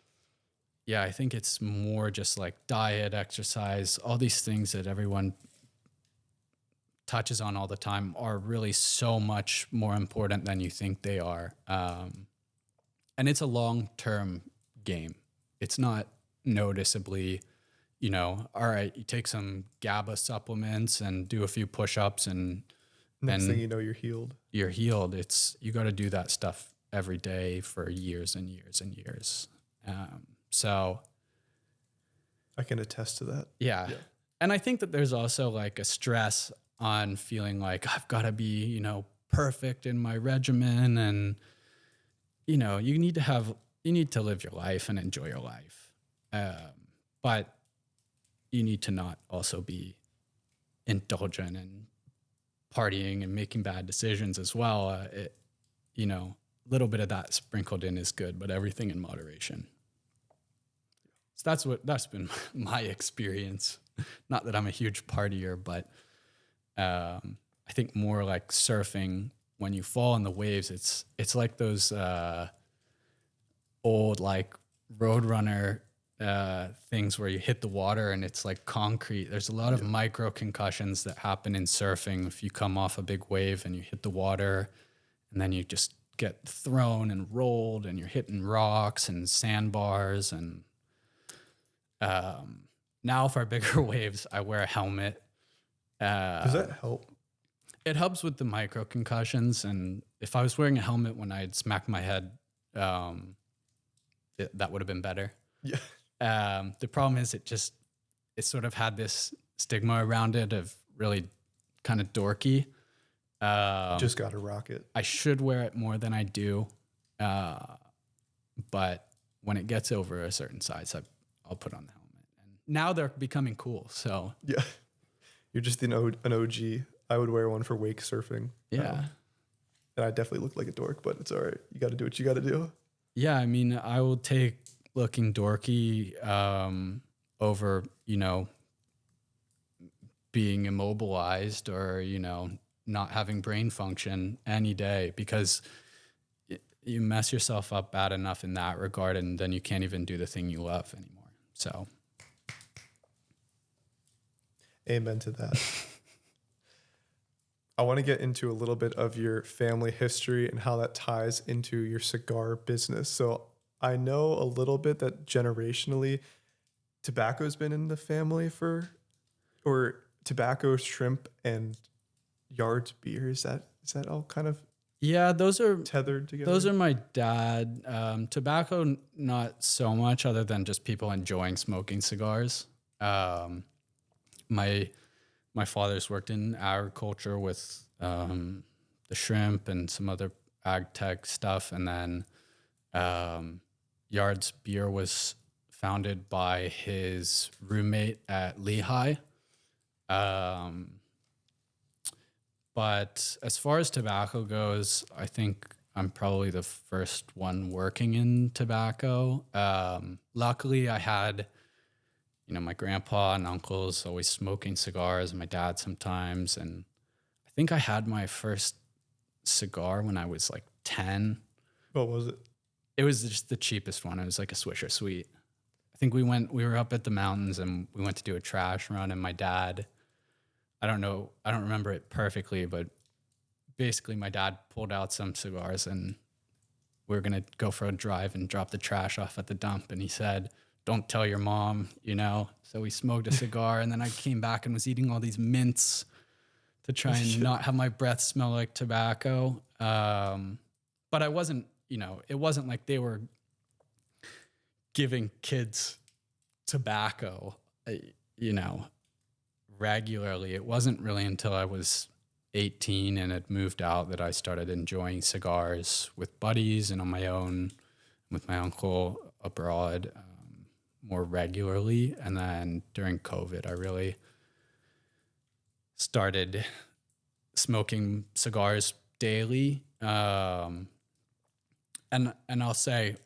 yeah, I think it's more just like diet, exercise, all these things that everyone touches on all the time are really so much more important than you think they are. And it's a long-term game. It's not noticeably, all right, you take some GABA supplements and do a few push-ups and next thing you know, you're healed. You're healed. You got to do that stuff every day for years and years and years. So I can attest to that. Yeah. And I think that there's also like a stress on feeling like I've got to be, perfect in my regimen, and, you need to live your life and enjoy your life. But you need to not also be indulgent and partying and making bad decisions as well. A little bit of that sprinkled in is good, but everything in moderation. So that's been my experience. Not that I'm a huge partier, but I think more like surfing, when you fall in the waves, it's like those old like Roadrunner things where you hit the water and it's like concrete. There's a lot of micro concussions that happen in surfing if you come off a big wave and you hit the water, and then you just get thrown and rolled, and you're hitting rocks and sandbars. And now for bigger waves, I wear a helmet. Does that help? It helps with the micro concussions, and if I was wearing a helmet when I'd smack my head, that would have been better. Yeah. The problem is it sort of had this stigma around it of really kind of dorky. Just got to rock it. I should wear it more than I do, but when it gets over a certain size, I'll put on the helmet. And now they're becoming cool, so yeah, you're just an OG. I would wear one for wake surfing. Yeah. And I definitely look like a dork, but it's all right. You got to do what you got to do. Yeah, I mean, I will take looking dorky over, being immobilized or, not having brain function any day, because you mess yourself up bad enough in that regard, and then you can't even do the thing you love anymore. So. Amen to that. I want to get into a little bit of your family history and how that ties into your cigar business. So I know a little bit that generationally tobacco's been in the family or tobacco, shrimp, and Yard's beer. Is that all kind of those are tethered together? Those are my dad. Tobacco, not so much, other than just people enjoying smoking cigars. My father's worked in agriculture with the shrimp and some other ag tech stuff. And then Yard's Beer was founded by his roommate at Lehigh. But as far as tobacco goes, I think I'm probably the first one working in tobacco. Luckily, I had my grandpa and uncles always smoking cigars, and my dad sometimes. And I think I had my first cigar when I was like 10. What was it? It was just the cheapest one. It was like a Swisher Sweet. I think we were up at the mountains and we went to do a trash run, and my dad, I don't remember it perfectly, but basically my dad pulled out some cigars and we were going to go for a drive and drop the trash off at the dump. And he said, "Don't tell your mom," So we smoked a cigar, and then I came back and was eating all these mints to try and not have my breath smell like tobacco. But I wasn't, it wasn't like they were giving kids tobacco, regularly. It wasn't really until I was 18 and had moved out that I started enjoying cigars with buddies and on my own with my uncle abroad. More regularly. And then during COVID, I really started smoking cigars daily. And I'll say,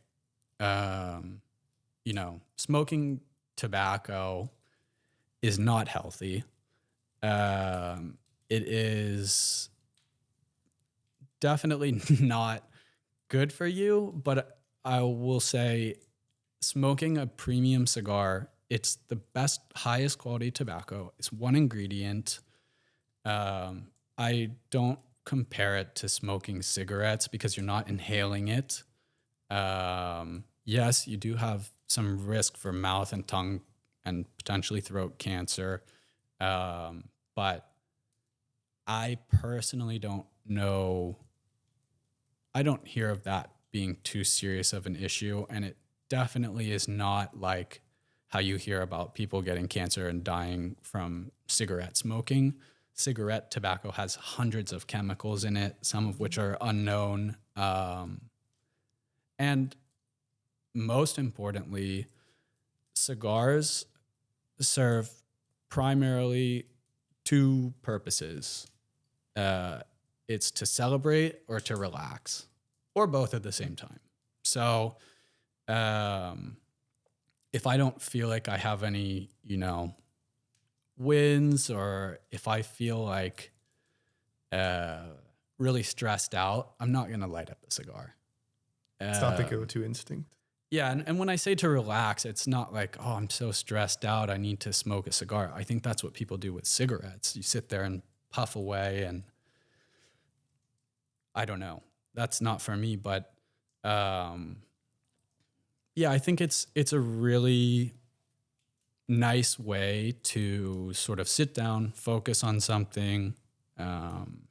smoking tobacco is not healthy. It is definitely not good for you, but I will say, smoking a premium cigar, it's the best, highest quality tobacco. It's one ingredient. I don't compare it to smoking cigarettes because you're not inhaling it. Yes, you do have some risk for mouth and tongue and potentially throat cancer. But I personally don't know. I don't hear of that being too serious of an issue, and it definitely is not like how you hear about people getting cancer and dying from cigarette smoking. Cigarette tobacco has hundreds of chemicals in it, some of which are unknown. And most importantly, cigars serve primarily two purposes. It's to celebrate or to relax, or both at the same time. So if I don't feel like I have any, wins, or if I feel like really stressed out, I'm not going to light up a cigar. It's not the go-to instinct. Yeah, and when I say to relax, it's not like, oh, I'm so stressed out, I need to smoke a cigar. I think that's what people do with cigarettes. You sit there and puff away, and I don't know. That's not for me, but um, yeah, I think it's a really nice way to sort of sit down, focus on something, um,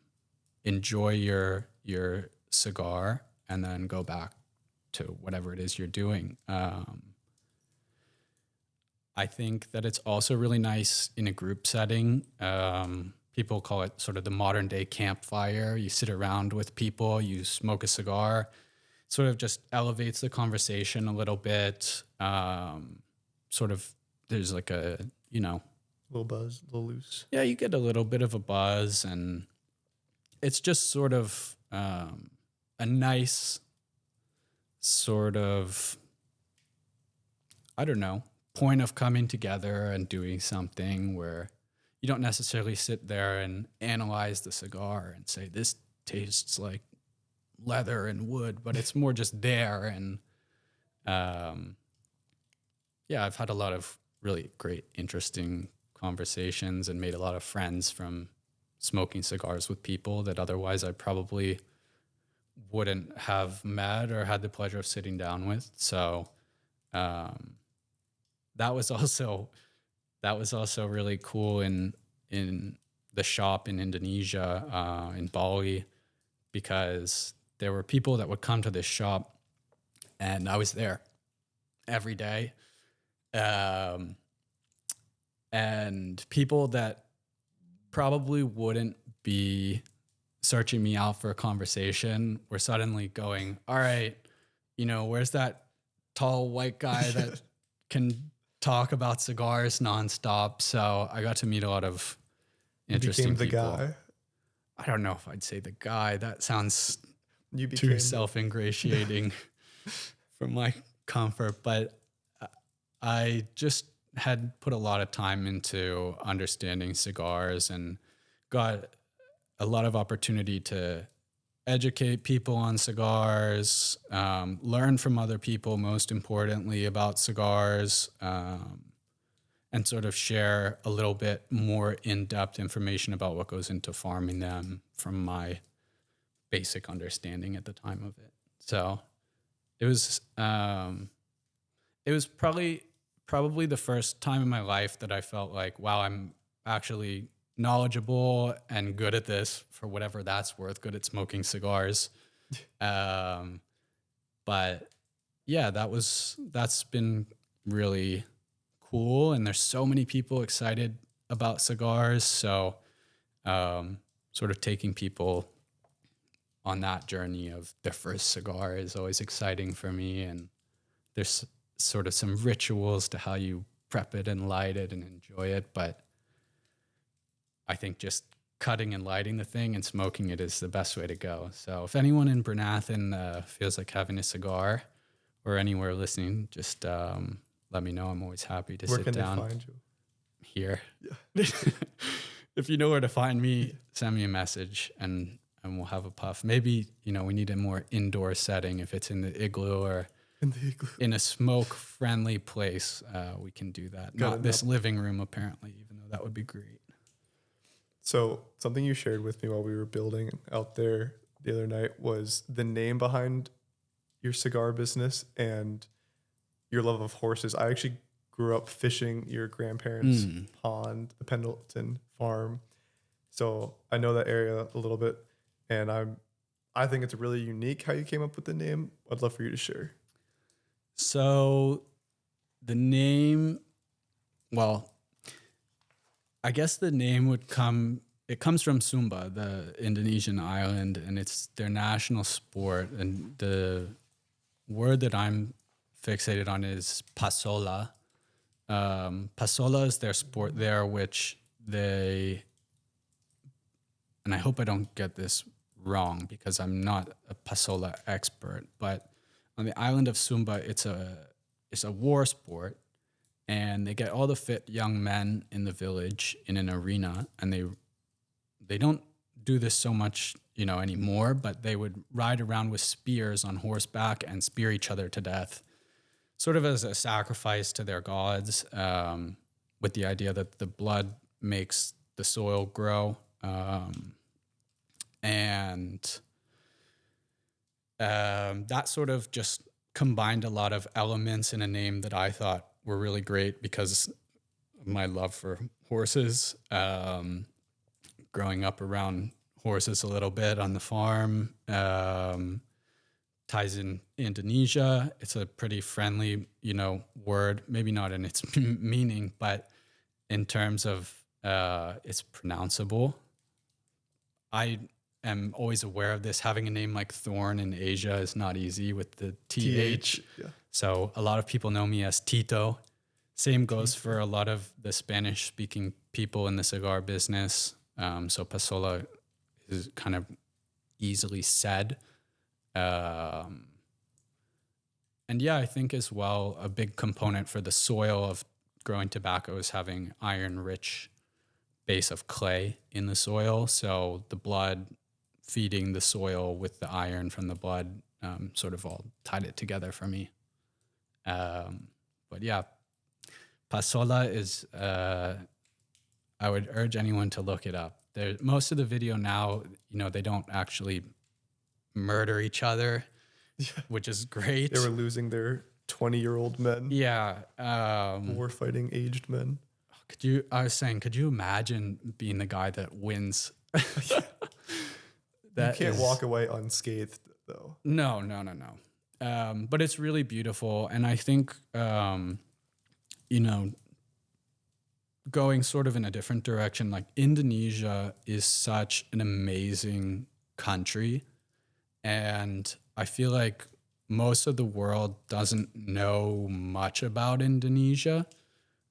enjoy your cigar, and then go back to whatever it is you're doing. I think that it's also really nice in a group setting. People call it sort of the modern day campfire. You sit around with people, you smoke a cigar, sort of just elevates the conversation a little bit. Sort of, there's like a, A little buzz, a little loose. yeah, you get a little bit of a buzz, and it's just sort of a nice sort of, I don't know, point of coming together and doing something where you don't necessarily sit there and analyze the cigar and say, this tastes like leather and wood, but it's more just there. And yeah, I've had a lot of really great, interesting conversations and made a lot of friends from smoking cigars with people that otherwise I probably wouldn't have met or had the pleasure of sitting down with. So that was also really cool in the shop in Indonesia, in Bali, because there were people that would come to this shop, and I was there every day. And people that probably wouldn't be searching me out for a conversation were suddenly going, all right, where's that tall white guy that can talk about cigars nonstop? So I got to meet a lot of interesting people. You became the people. guy. I don't know if I'd say the guy. That sounds You too became self-ingratiating for my comfort, but I just had put a lot of time into understanding cigars and got a lot of opportunity to educate people on cigars, learn from other people, most importantly, about cigars, and sort of share a little bit more in-depth information about what goes into farming them from my basic understanding at the time of it. So it was probably the first time in my life that I felt like, wow, I'm actually knowledgeable and good at this, for whatever that's worth, good at smoking cigars. But yeah, that's been really cool. And there's so many people excited about cigars. So sort of taking people on that journey of their first cigar is always exciting for me. And there's sort of some rituals to how you prep it and light it and enjoy it. But I think just cutting and lighting the thing and smoking it is the best way to go. So if anyone in Bernathen feels like having a cigar, or anywhere listening, just let me know. I'm always happy to sit down. Where can they find you? Here. Yeah. If you know where to find me, send me a message and we'll have a puff. Maybe, we need a more indoor setting. If it's in the igloo or in a smoke-friendly place, we can do that. Not this living room, apparently, even though that would be great. So something you shared with me while we were building out there the other night was the name behind your cigar business and your love of horses. I actually grew up fishing your grandparents' pond, the Pendleton farm. So I know that area a little bit, and I think it's really unique how you came up with the name. I'd love for you to share. So the name, well, I guess the name it comes from Sumba, the Indonesian island, and it's their national sport. And the word that I'm fixated on is pasola. Pasola is their sport there, which and I hope I don't get this wrong because I'm not a pasola expert, but on the island of Sumba, it's a war sport, and they get all the fit young men in the village in an arena, and they don't do this so much, anymore, but they would ride around with spears on horseback and spear each other to death. sort of as a sacrifice to their gods, with the idea that the blood makes the soil grow. And that sort of just combined a lot of elements in a name that I thought were really great because of my love for horses. Growing up around horses a little bit on the farm, ties in Indonesia. It's a pretty friendly, word, maybe not in its meaning, but in terms of it's pronounceable. I am always aware of this. Having a name like Thorne in Asia is not easy with the TH. Yeah. So a lot of people know me as Tito. Same goes for a lot of the Spanish speaking people in the cigar business. So Pasola is kind of easily said. And yeah, I think as well, a big component for the soil of growing tobacco is having iron rich base of clay in the soil. So the blood feeding the soil with the iron from the blood sort of all tied it together for me. But yeah, Pasola is, I would urge anyone to look it up. Most of the video now, they don't actually murder each other, which is great. They were losing their 20-year-old men. Yeah. War fighting aged men. I was saying, could you imagine being the guy that wins? You can't walk away unscathed, though. No. But it's really beautiful. And I think, going sort of in a different direction, like Indonesia is such an amazing country. And I feel like most of the world doesn't know much about Indonesia,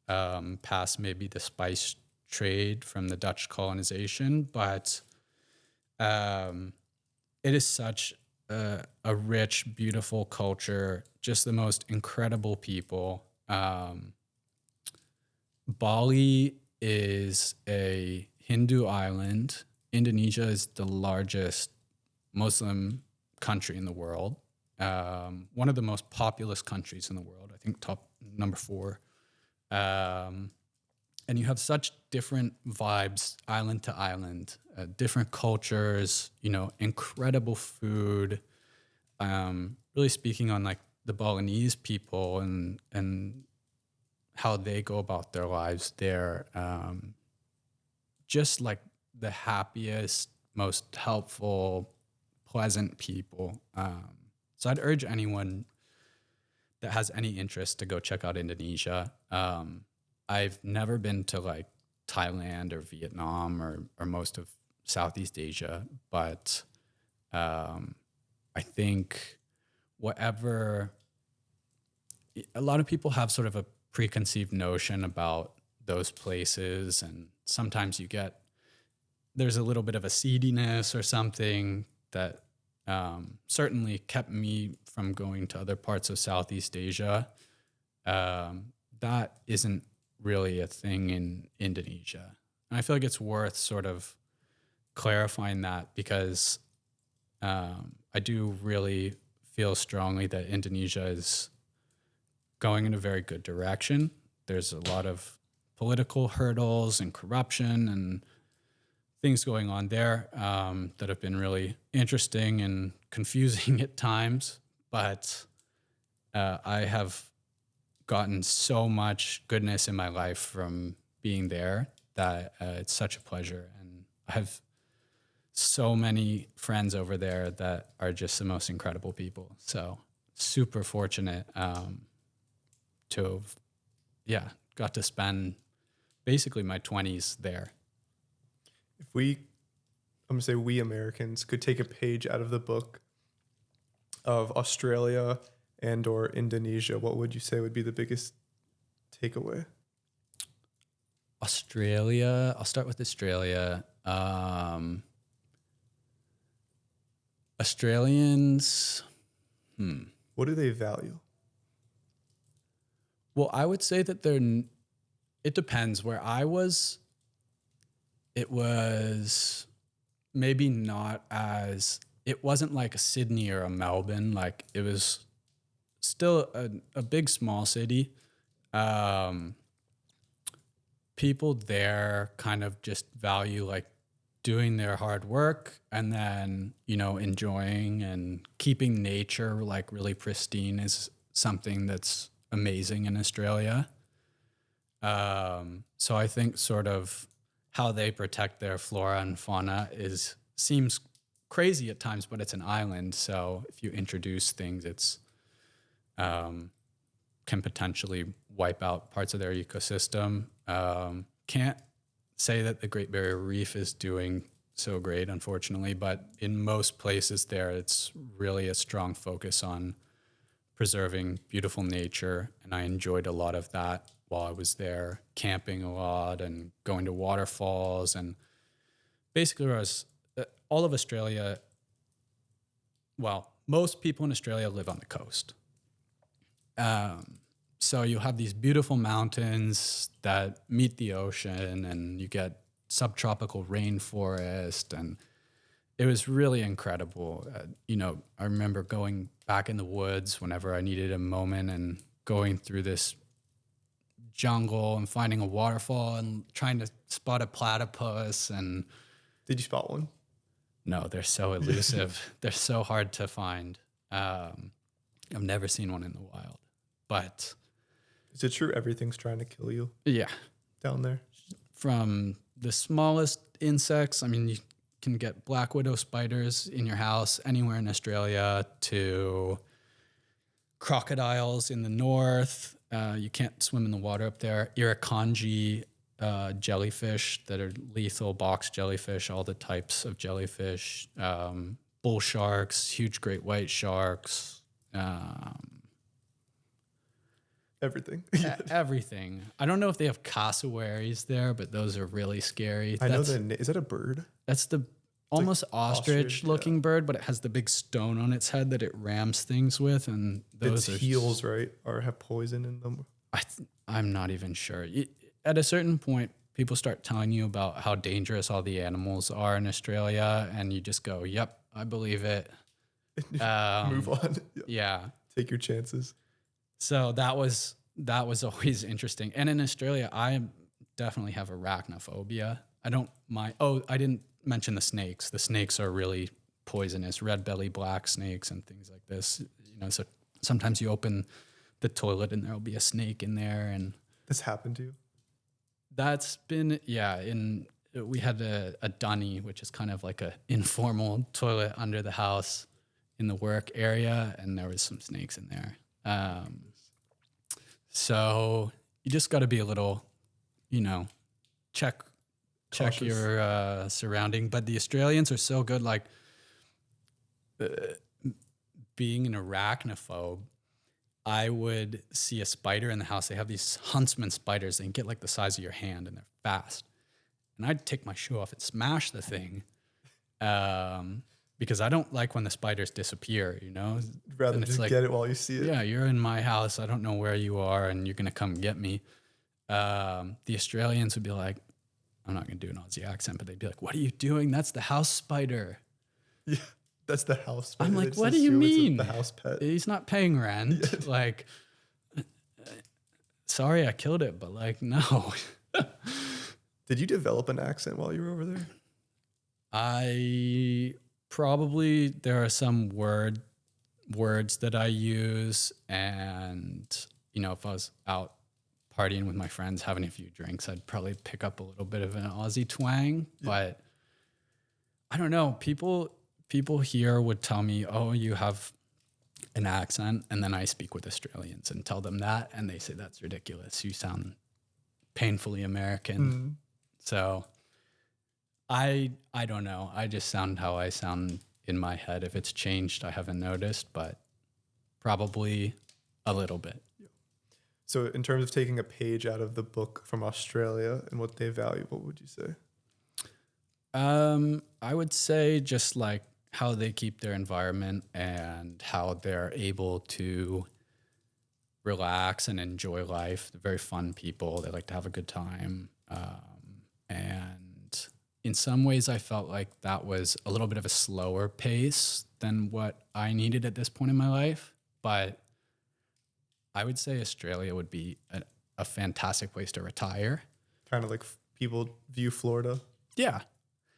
past maybe the spice trade from the Dutch colonization. But it is such a rich, beautiful culture, just the most incredible people. Bali is a Hindu island. Indonesia is the largest Muslim country in the world. One of the most populous countries in the world, I think top number 4. And you have such different vibes, island to island, different cultures, incredible food. Really speaking on like the Balinese people and how they go about their lives, they're just like the happiest, most helpful, pleasant people. So I'd urge anyone that has any interest to go check out Indonesia. I've never been to like Thailand or Vietnam or most of Southeast Asia, but I think a lot of people have sort of a preconceived notion about those places, and sometimes there's a little bit of a seediness or something that certainly kept me from going to other parts of Southeast Asia. That isn't really a thing in Indonesia. And I feel like it's worth sort of clarifying that because I do really feel strongly that Indonesia is going in a very good direction. There's a lot of political hurdles and corruption and things going on there that have been really interesting and confusing at times. But I have gotten so much goodness in my life from being there that it's such a pleasure. And I have so many friends over there that are just the most incredible people. So super fortunate to have, got to spend basically my 20s there. If I'm going to say we Americans could take a page out of the book of Australia and or Indonesia, what would you say would be the biggest takeaway? Australia, I'll start with Australia. Australians, What do they value? well, I would say that it depends. Where I was, it was maybe not it wasn't like a Sydney or a Melbourne. Like it was still a big small city. Um, People there kind of just value like doing their hard work and then, enjoying and keeping nature like really pristine is something that's amazing in Australia. So I think sort of how they protect their flora and fauna seems crazy at times, but it's an island. So if you introduce things, it's can potentially wipe out parts of their ecosystem. Can't say that the Great Barrier Reef is doing so great, unfortunately, but in most places there, it's really a strong focus on preserving beautiful nature. And I enjoyed a lot of that while I was there, camping a lot and going to waterfalls. And basically, all of Australia, well, most people in Australia live on the coast. So you have these beautiful mountains that meet the ocean, and you get subtropical rainforest, and it was really incredible. I remember going back in the woods whenever I needed a moment and going through this jungle and finding a waterfall and trying to spot a platypus. And Did you spot one? no, they're so elusive. They're so hard to find. I've never seen one in the wild, but Is it true everything's trying to kill you yeah, down there? from the smallest insects. I mean, you can get black widow spiders in your house anywhere in Australia to crocodiles in the north. You can't swim in the water up there. Irukandji jellyfish that are lethal, box jellyfish, all the types of jellyfish, bull sharks, huge great white sharks, Everything. everything. I don't know if they have cassowaries there, but those are really scary. I know that. Is that a bird? That's the almost ostrich, ostrich-looking bird, but it has the big stone on its head that it rams things with, and those Its are heels, right, or have poison in them. I'm not even sure. At a certain point, people start telling you about how dangerous all the animals are in Australia, and you just go, "Yep, I believe it." Move on. Yeah. Take your chances. So that was always interesting. And in Australia, I definitely have arachnophobia. I don't mind. Oh, I didn't mention the snakes. The snakes are really poisonous, red belly black snakes and things like this. So sometimes you open the toilet and there'll be a snake in there, and This happened to you? that's been we had a dunny, which is kind of like a informal toilet under the house in the work area, and there was some snakes in there. So you just got to be a little, check Cautious. your surrounding. But the Australians are so good. Like being an arachnophobe, I would see a spider in the house. They have these huntsman spiders. They can get like the size of your hand, and they're fast. And I'd take my shoe off and smash the thing. Because I don't like when the spiders disappear, Rather And it's just like, get it while you see it. yeah, you're in my house. I don't know where you are, and you're going to come get me. The Australians would be like, I'm not going to do an Aussie accent, but they'd be like, what are you doing? That's the house spider. Yeah, that's the house pet. I'm They like, just what do you assume it's mean? the house pet. He's not paying rent. Like, sorry, I killed it, but like, no. Did you develop an accent while you were over there? There are some words that I use, and if I was out partying with my friends, having a few drinks, I'd probably pick up a little bit of an Aussie twang. Yeah. But I don't know. People here would tell me, "Oh, you have an accent," and then I speak with Australians and tell them that, and they say that's ridiculous. You sound painfully American. Mm. So I don't know. I just sound how I sound in my head. If it's changed, I haven't noticed, but probably a little bit. So in terms of taking a page out of the book from Australia and what they value, what would you say? I would say just like how they keep their environment and how they're able to relax and enjoy life. They're very fun people. They like to have a good time. And in some ways, I felt like that was a little bit of a slower pace than what I needed at this point in my life. But I would say Australia would be a fantastic place to retire. Kind of like people view Florida. Yeah.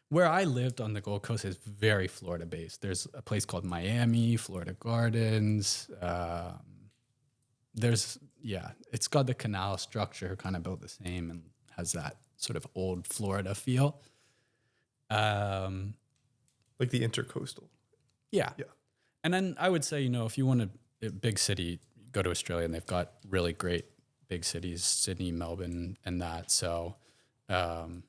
Where I lived on the Gold Coast is very Florida based. There's a place called Miami, Florida Gardens. It's got the canal structure kind of built the same and has that sort of old Florida feel. Like the intercoastal. Yeah. Yeah. And then I would say, if you want a big city, go to Australia, and they've got really great big cities, Sydney, Melbourne, and that. So, and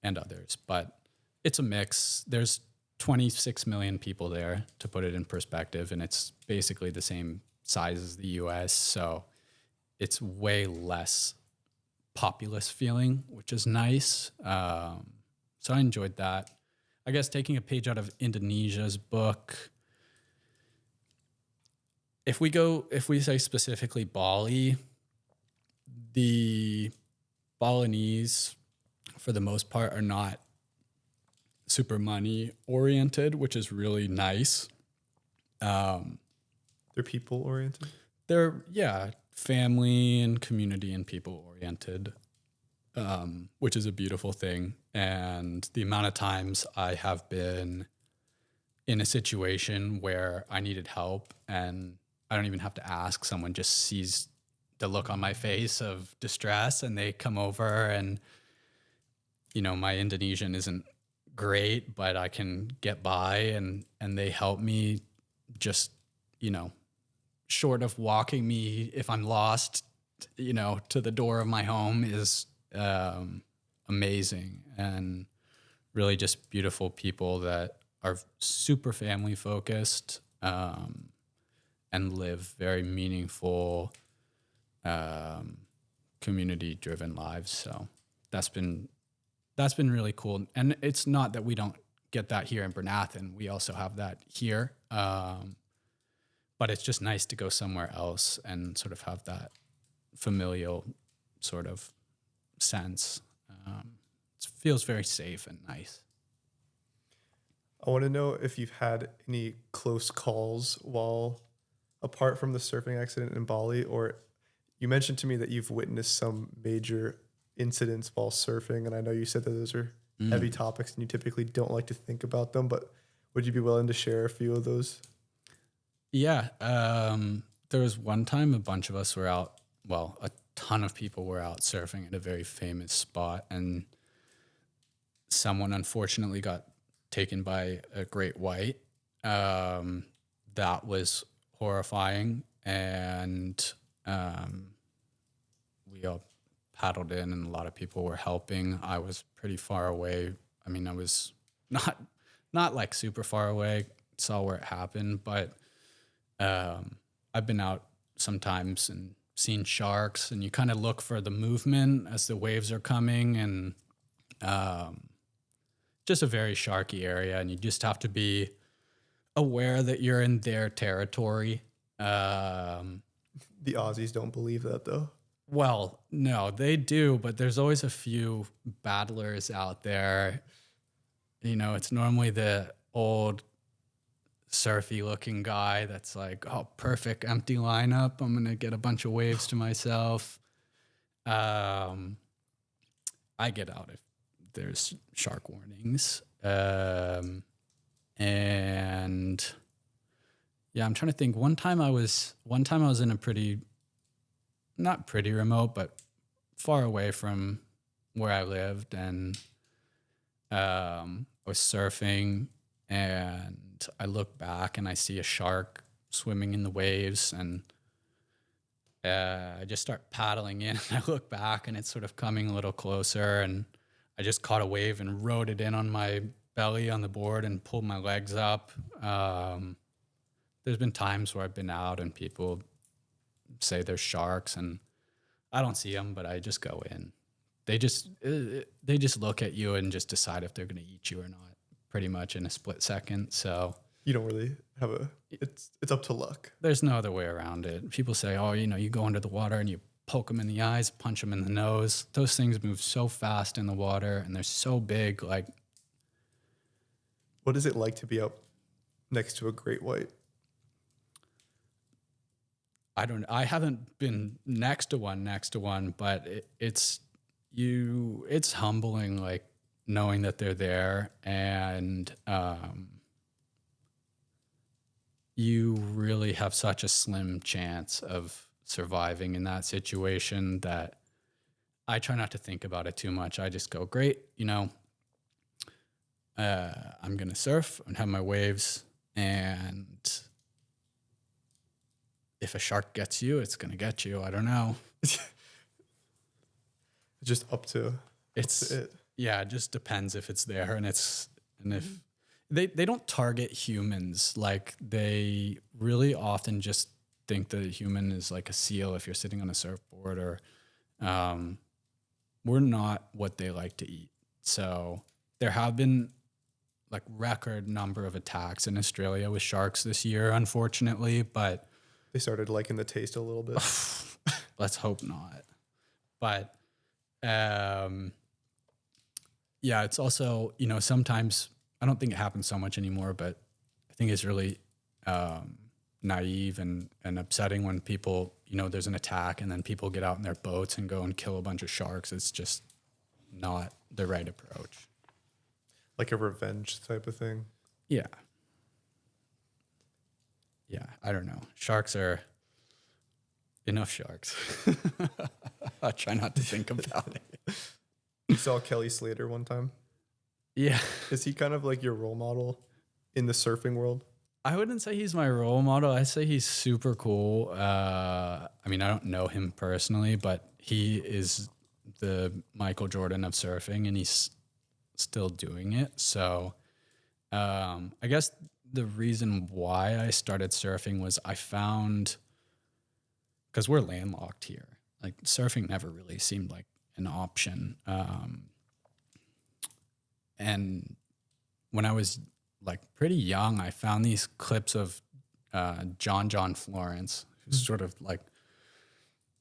others. But it's a mix. There's 26 million people there, to put it in perspective, and it's basically the same size as the US. So it's way less populous feeling, which is nice. So I enjoyed that. I guess taking a page out of Indonesia's book, if we say specifically Bali, the Balinese, for the most part, are not super money oriented, which is really nice. They're people oriented. They're family and community and people oriented, which is a beautiful thing. And the amount of times I have been in a situation where I needed help and I don't even have to ask, someone just sees the look on my face of distress and they come over, and my Indonesian isn't great, but I can get by, and they help me, just short of walking me if I'm lost, to the door of my home is amazing, and really just beautiful people that are super family focused, and live very meaningful, community driven lives. So that's been really cool. And it's not that we don't get that here in Bernathen. We also have that here. But it's just nice to go somewhere else and sort of have that familial sort of sense. It feels very safe and nice. I want to know if you've had any close calls while apart from the surfing accident in Bali, or you mentioned to me that you've witnessed some major incidents while surfing. And I know you said that those are heavy topics and you typically don't like to think about them, but would you be willing to share a few of those? Yeah. There was one time a bunch of us were out, a ton of people were out surfing at a very famous spot, and someone unfortunately got taken by a great white. That was horrifying. And we all paddled in and a lot of people were helping. I was pretty far away. I mean, I was not like super far away, saw where it happened, but I've been out sometimes and seen sharks, and you kind of look for the movement as the waves are coming, and just a very sharky area, and you just have to be aware that you're in their territory. The Aussies don't believe that though. Well, no, they do, but there's always a few battlers out there. It's normally the old surfy looking guy that's like, oh, perfect empty lineup. I'm going to get a bunch of waves to myself. I get out if there's shark warnings. And yeah, I'm trying to think. One time I was in a not pretty remote, but far away from where I lived, and I was surfing, and I look back and I see a shark swimming in the waves, and I just start paddling in, and I look back and it's sort of coming a little closer, and I just caught a wave and rode it in on my belly on the board and pulled my legs up. There's been times where I've been out and people say there's sharks, and I don't see them, but I just go in. They just look at you and just decide if they're going to eat you or not, pretty much in a split second. So you don't really have it's up to luck. There's no other way around it. People say, oh, you go under the water and you poke them in the eyes, punch them in the nose. Those things move so fast in the water and they're so big. Like, what is it like to be up next to a great white? I haven't been next to one, but it's humbling, like knowing that they're there, and you really have such a slim chance of surviving in that situation that I try not to think about it too much. I just go, great, I'm gonna surf and have my waves, and if a shark gets you, it's gonna get you. I don't know. Just up to It's it. yeah, it just depends if it's there, and if they don't target humans. Like, they really often just think that a human is like a seal if you're sitting on a surfboard, or we're not what they like to eat. So there have been like record number of attacks in Australia with sharks this year, unfortunately, but They started liking the taste a little bit. let's hope not. But yeah, it's also, sometimes I don't think it happens so much anymore, but I think it's really naive and upsetting when people, there's an attack and then people get out in their boats and go and kill a bunch of sharks. It's just not the right approach. Like a revenge type of thing. Yeah. Yeah, I don't know. Sharks are enough sharks. I try not to think about it. You saw Kelly Slater one time. Yeah. Is he kind of like your role model in the surfing world? I wouldn't say he's my role model. I say he's super cool. I mean, I don't know him personally, but he is the Michael Jordan of surfing, and he's still doing it. So I guess the reason why I started surfing was I found, because we're landlocked here, like surfing never really seemed like an option. And when I was like pretty young, I found these clips of John Florence, who's sort of like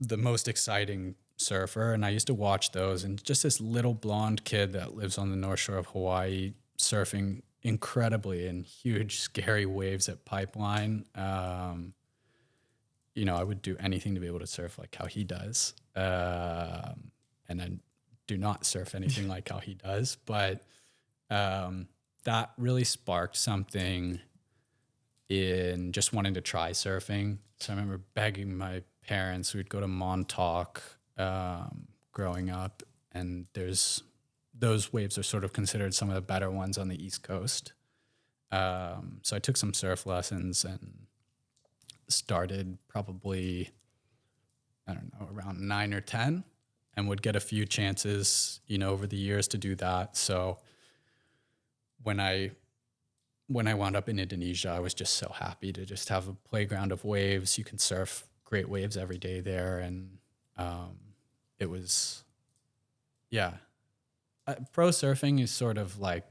the most exciting surfer. And I used to watch those, and just this little blonde kid that lives on the North Shore of Hawaii surfing incredibly in huge, scary waves at Pipeline. I would do anything to be able to surf like how he does. And I do not surf anything like how he does, but that really sparked something in just wanting to try surfing. So I remember begging my parents. We'd go to Montauk growing up, and those waves are sort of considered some of the better ones on the East Coast. So I took some surf lessons and started probably, I don't know, around 9 or 10, and would get a few chances, over the years to do that. So when I wound up in Indonesia, I was just so happy to just have a playground of waves. You can surf great waves every day there. And it was, yeah. Pro surfing is sort of like,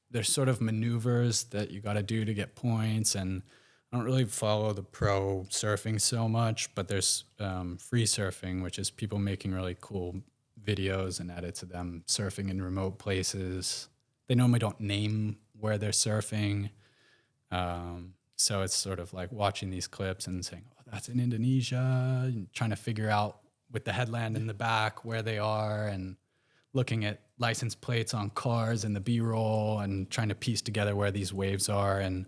there's sort of maneuvers that you got to do to get points. And I don't really follow the pro surfing so much, but there's free surfing, which is people making really cool videos and edits of them surfing in remote places. They normally don't name where they're surfing. So it's sort of like watching these clips and saying, oh, that's in Indonesia, and trying to figure out with the headland in the back where they are, and looking at license plates on cars and the B-roll and trying to piece together where these waves are, and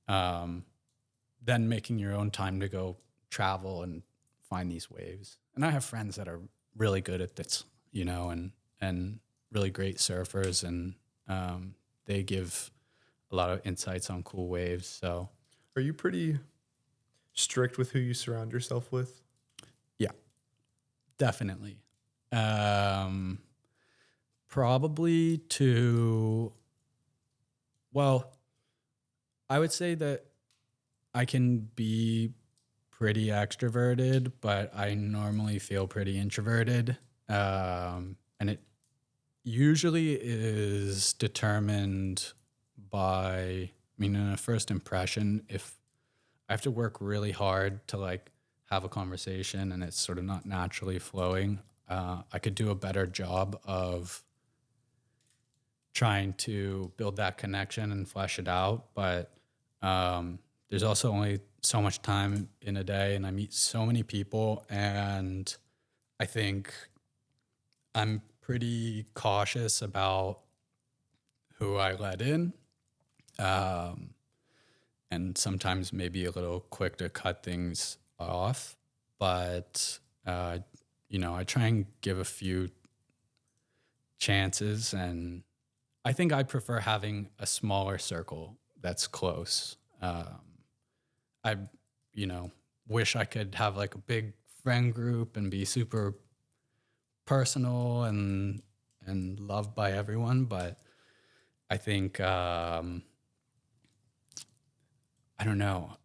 then making your own time to go travel and find these waves. And I have friends that are really good at this, and really great surfers, and they give a lot of insights on cool waves. So, are you pretty strict with who you surround yourself with? yeah, definitely. Probably I would say that I can be pretty extroverted, but I normally feel pretty introverted. And it usually is determined by, in a first impression, if I have to work really hard to like have a conversation and it's sort of not naturally flowing, I could do a better job of trying to build that connection and flesh it out. But there's also only so much time in a day, and I meet so many people, and I think I'm pretty cautious about who I let in, um, and sometimes maybe a little quick to cut things off. But I try and give a few chances, and I think I prefer having a smaller circle that's close. I, wish I could have like a big friend group and be super personal and loved by everyone, but I think I don't know.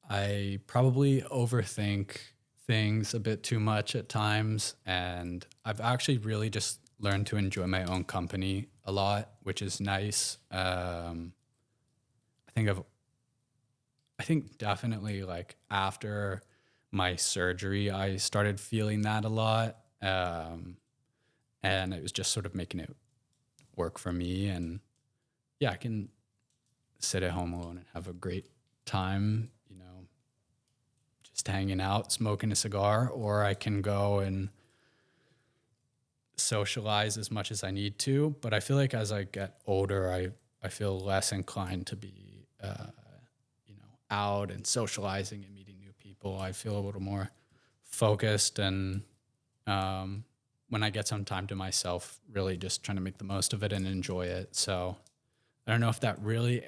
I probably overthink things a bit too much at times, and I've actually really just learned to enjoy my own company a lot, which is nice. I think definitely like after my surgery, I started feeling that a lot, and it was just sort of making it work for me. And yeah, I can sit at home alone and have a great time, just hanging out, smoking a cigar, or I can go and socialize as much as I need to. But I feel like as I get older, I feel less inclined to be, out and socializing and meeting new people. I feel a little more focused, and when I get some time to myself, really just trying to make the most of it and enjoy it. So I don't know if that really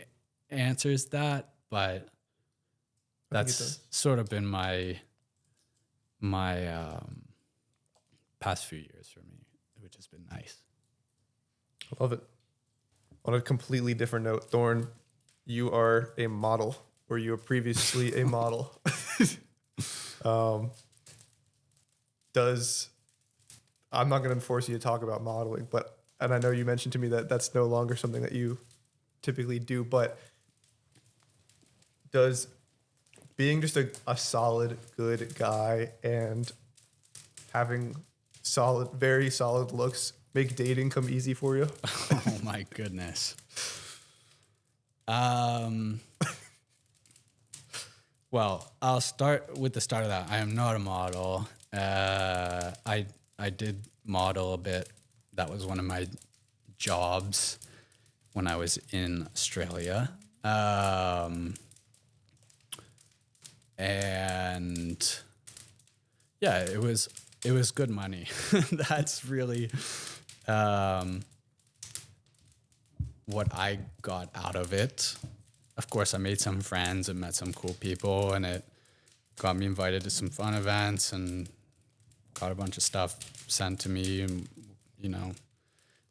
answers that, but that's sort of been my past few years for me, which has been nice. I love it. On a completely different note, Thorne, you are a model, or you were previously a model. I'm not going to force you to talk about modeling, and I know you mentioned to me that that's no longer something that you typically do, but does being just a solid, good guy and having very solid looks make dating come easy for you? Oh my goodness. Well, I'll start with the start of that. I am not a model. I did model a bit. That was one of my jobs when I was in Australia. And yeah, it was good money. That's really what I got out of it. Of course, I made some friends and met some cool people, and it got me invited to some fun events and got a bunch of stuff sent to me. And,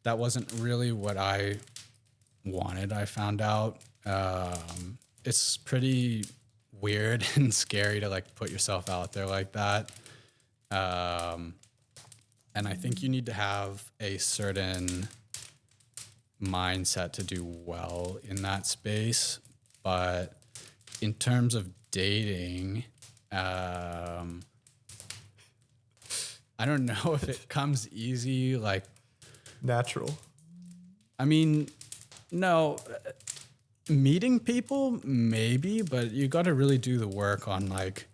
that wasn't really what I wanted, I found out. It's pretty weird and scary to like put yourself out there like that. And I think you need to have a certain mindset to do well in that space. But in terms of dating, I don't know if it comes easy, like Natural. I mean, no, meeting people maybe, but you got to really do the work on like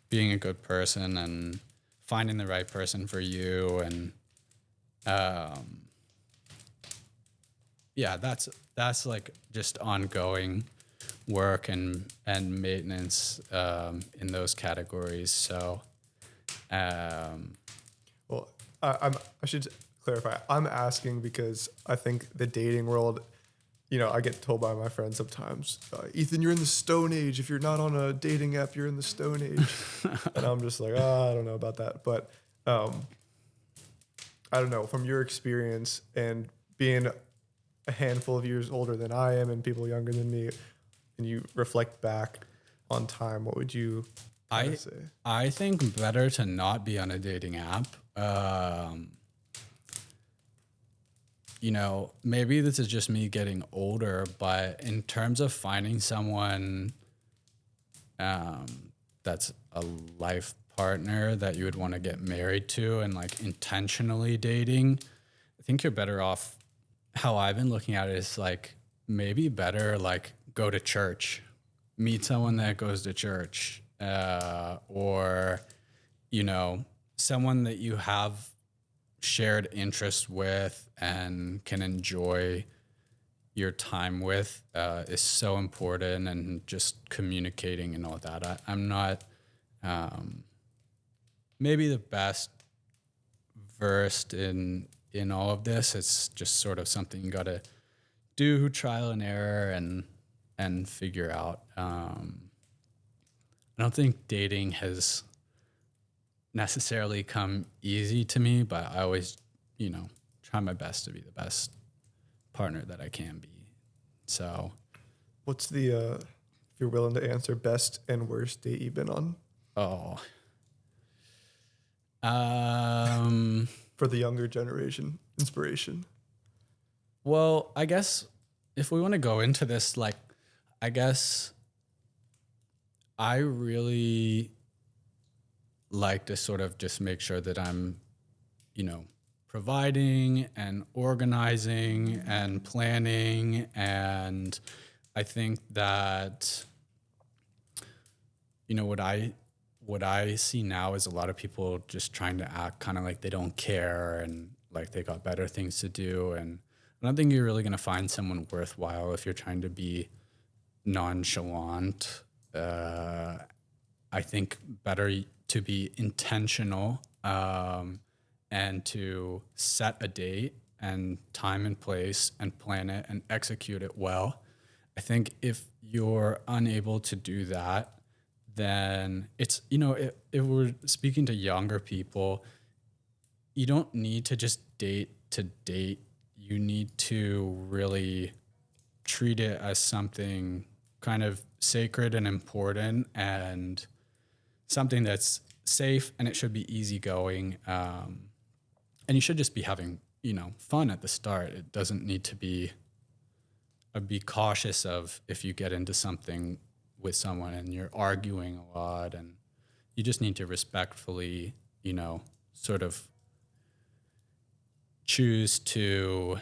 being a good person and finding the right person for you. And yeah, that's like just ongoing work and maintenance in those categories. So Well, I should clarify. I'm asking because I think the dating world, I get told by my friends sometimes, Ethan, you're in the Stone Age. If you're not on a dating app, you're in the Stone Age. And I'm just like, I don't know about that. But I don't know. From your experience and being a handful of years older than I am and people younger than me, and you reflect back on time, what would you say? I think better to not be on a dating app. Maybe this is just me getting older, but in terms of finding someone that's a life partner that you would want to get married to and like intentionally dating, I think you're better off. How I've been looking at it is like maybe better like go to church meet someone that goes to church, or, you know, someone that you have shared interests with and can enjoy your time with is so important, and just communicating and all that. I'm not maybe the best versed in all of this. It's just sort of something you got to do trial and error and figure out. I don't think dating has necessarily come easy to me, but I always, you know, try my best to be the best partner that I can be. So, What's the, if you're willing to answer, best and worst date you've been on oh, for the younger generation? Inspiration. well, I guess if we want to go into this, like, I guess I really like to sort of just make sure that I'm, you know, providing and organizing and planning. And I think that, you know, what I see now is a lot of people just trying to act kind of like they don't care and like they got better things to do. And I don't think you're really going to find someone worthwhile if you're trying to be nonchalant. I think better to be intentional, and to set a date and time and place and plan it and execute it well. I think if you're unable to do that, then it's, you know, if we're speaking to younger people, you don't need to just date to date. You need to really treat it as something kind of sacred and important, and something that's safe, and it should be easygoing. And you should just be having, you know, fun at the start. It doesn't need to be, I'd be cautious of if you get into something with someone and you're arguing a lot, and you just need to respectfully, you know, sort of choose to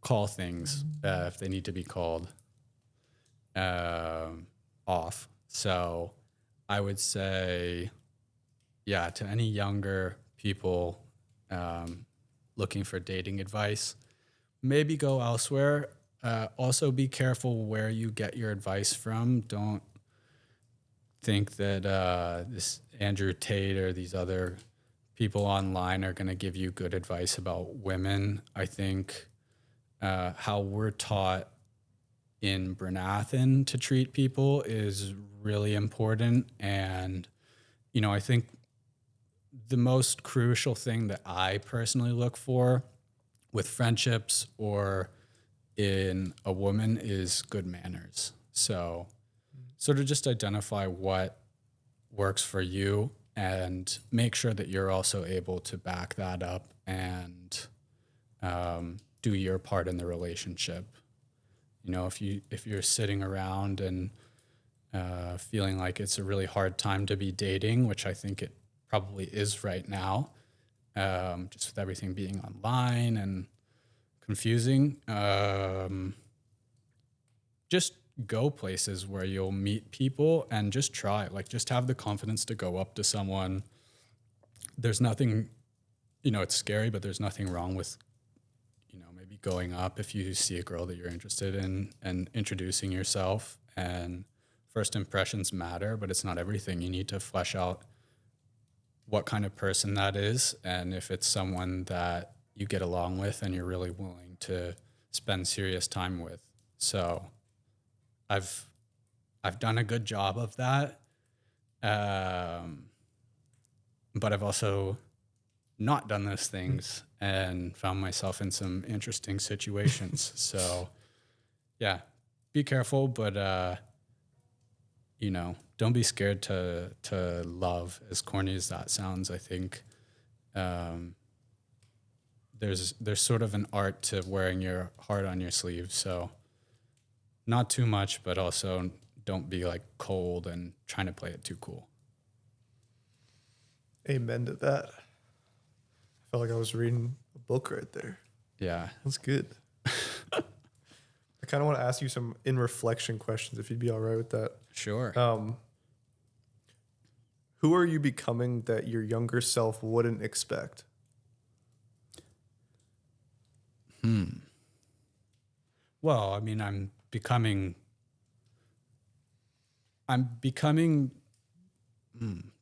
call things if they need to be called off. So I would say, yeah, to any younger people looking for dating advice, maybe go elsewhere. Also, be careful where you get your advice from. Don't think that this Andrew Tate or these other people online are going to give you good advice about women. I think how we're taught in Bernathen to treat people is really important. And, you know, I think the most crucial thing that I personally look for with friendships or in a woman is good manners. So sort of just identify what works for you and make sure that you're also able to back that up and do your part in the relationship. You know, if you're sitting around and feeling like it's a really hard time to be dating, which I think it probably is right now, just with everything being online and confusing, just go places where you'll meet people and just try. Like, just have the confidence to go up to someone. There's nothing, you know, it's scary, but there's nothing wrong with, you know, maybe going up if you see a girl that you're interested in and introducing yourself. And first impressions matter, but it's not everything. You need to flesh out what kind of person that is, and if it's someone that you get along with and you're really willing to spend serious time with. So I've done a good job of that, but I've also not done those things and found myself in some interesting situations. So yeah, be careful, but you know, don't be scared to love. As corny as that sounds, I think there's sort of an art to wearing your heart on your sleeve. So not too much, but also don't be like cold and trying to play it too cool. Amen to that. I felt like I was reading a book right there. Yeah. That's good. I kind of want to ask you some in reflection questions, if you'd be all right with that. Sure. Who are you becoming that your younger self wouldn't expect? Well, I mean, I'm becoming,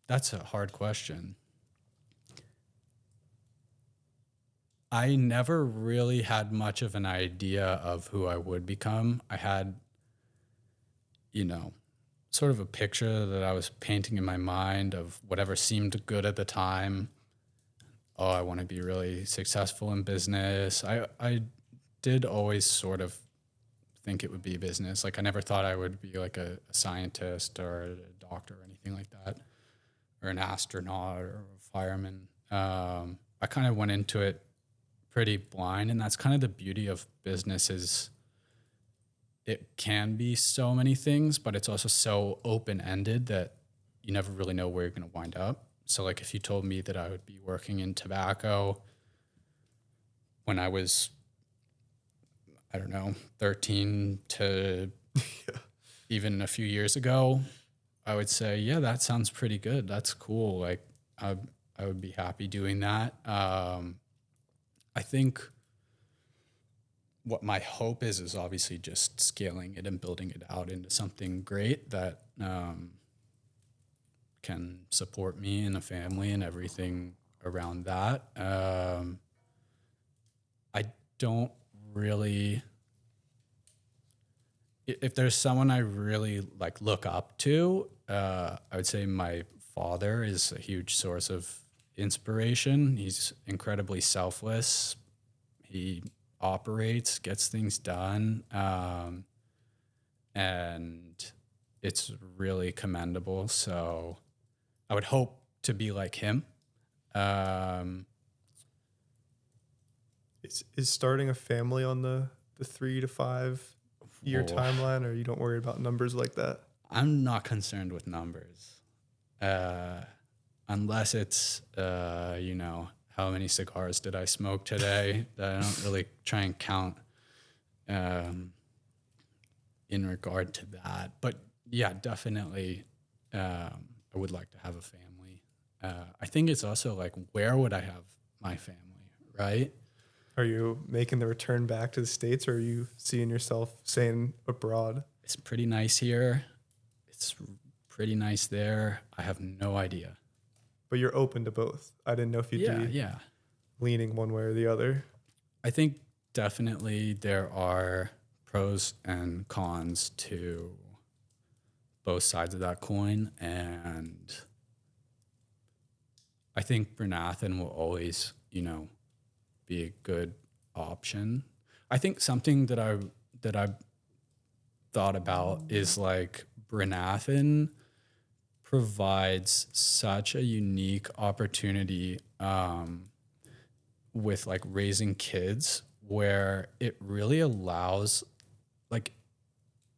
that's a hard question. I never really had much of an idea of who I would become. I had, sort of a picture that I was painting in my mind of whatever seemed good at the time. Oh, I want to be really successful in business. I did always sort of think it would be business. Like I never thought I would be like a scientist or a doctor or anything like that, or an astronaut or a fireman. I kind of went into it pretty blind, and that's kind of the beauty of business is it can be so many things, but it's also so open-ended that you never really know where you're going to wind up. So like if you told me that I would be working in tobacco when I was, I don't know, 13 to even a few years ago, I would say, yeah, that sounds pretty good. That's cool. Like I would be happy doing that. I think what my hope is obviously just scaling it and building it out into something great that can support me and a family and everything around that. I don't really, if there's someone I really like look up to, I would say my father is a huge source of inspiration. He's incredibly selfless. He operates, gets things done, and it's really commendable. So I would hope to be like him. Is starting a family on the 3 to 5 year timeline, or you don't worry about numbers like that? I'm not concerned with numbers, unless it's how many cigars did I smoke today. I don't really try and count in regard to that. But yeah, definitely, I would like to have a family. I think it's also like, where would I have my family, right? Are you making the return back to the States, or are you seeing yourself staying abroad? It's pretty nice here. It's pretty nice there. I have no idea. But you're open to both. I didn't know if you'd be leaning one way or the other. I think definitely there are pros and cons to both sides of that coin. And I think Bernathen will always, be a good option. I think something that I thought about is like Bernathen provides such a unique opportunity with like raising kids, where it really allows, like,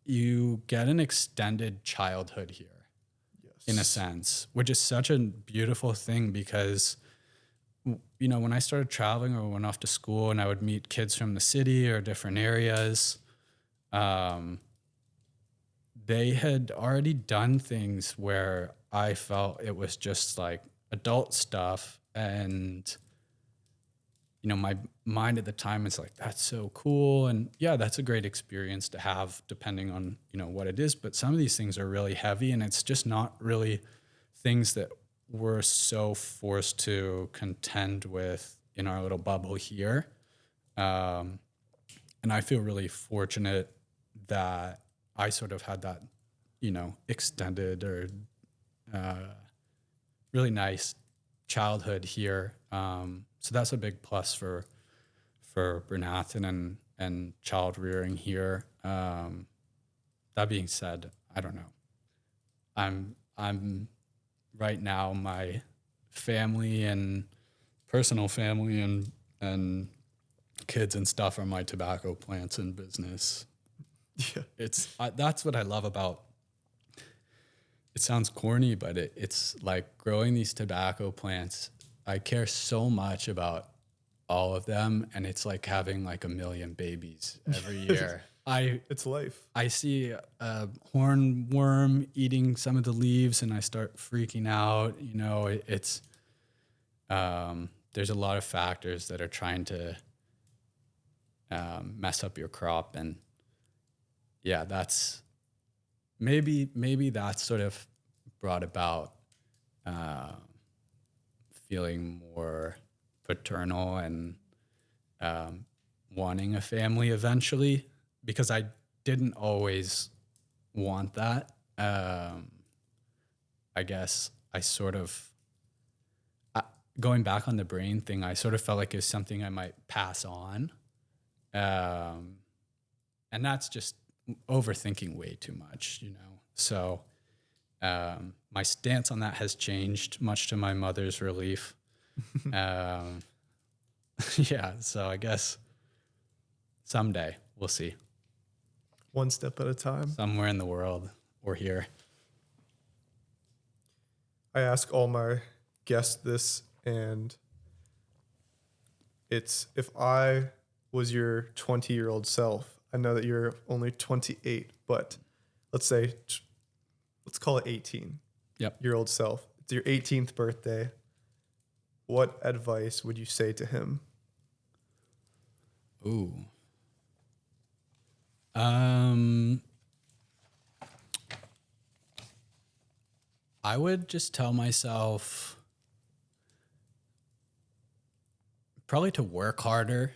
you get an extended childhood here, in a sense, which is such a beautiful thing because, when I started traveling or went off to school and I would meet kids from the city or different areas, they had already done things where I felt it was just like adult stuff. And, my mind at the time is like, that's so cool. And yeah, that's a great experience to have depending on, what it is. But some of these things are really heavy, and it's just not really things that we're so forced to contend with in our little bubble here. And I feel really fortunate that I sort of had that, extended or really nice childhood here. So that's a big plus for Bernathen and child rearing here. That being said, I don't know. I'm right now, my family and personal family and kids and stuff are my tobacco plants and business. Yeah. That's what I love about. It sounds corny, but it's like growing these tobacco plants. I care so much about all of them, and it's like having like a million babies every year. It's life. I see a hornworm eating some of the leaves and I start freaking out. You know, it's there's a lot of factors that are trying to mess up your crop, and yeah, that's maybe that's sort of brought about feeling more paternal and wanting a family eventually, because I didn't always want that. I guess I sort of, going back on the brain thing, I sort of felt like it was something I might pass on. And that's just overthinking way too much, you know? So my stance on that has changed, much to my mother's relief. um, yeah, so I guess someday we'll see. One step at a time. Somewhere in the world or here. I ask all my guests this, and it's, if I was your 20-year-old self, I know that you're only 28, but let's call it 18. Yep. Year old self. It's your 18th birthday. What advice would you say to him? Ooh. I would just tell myself probably to work harder.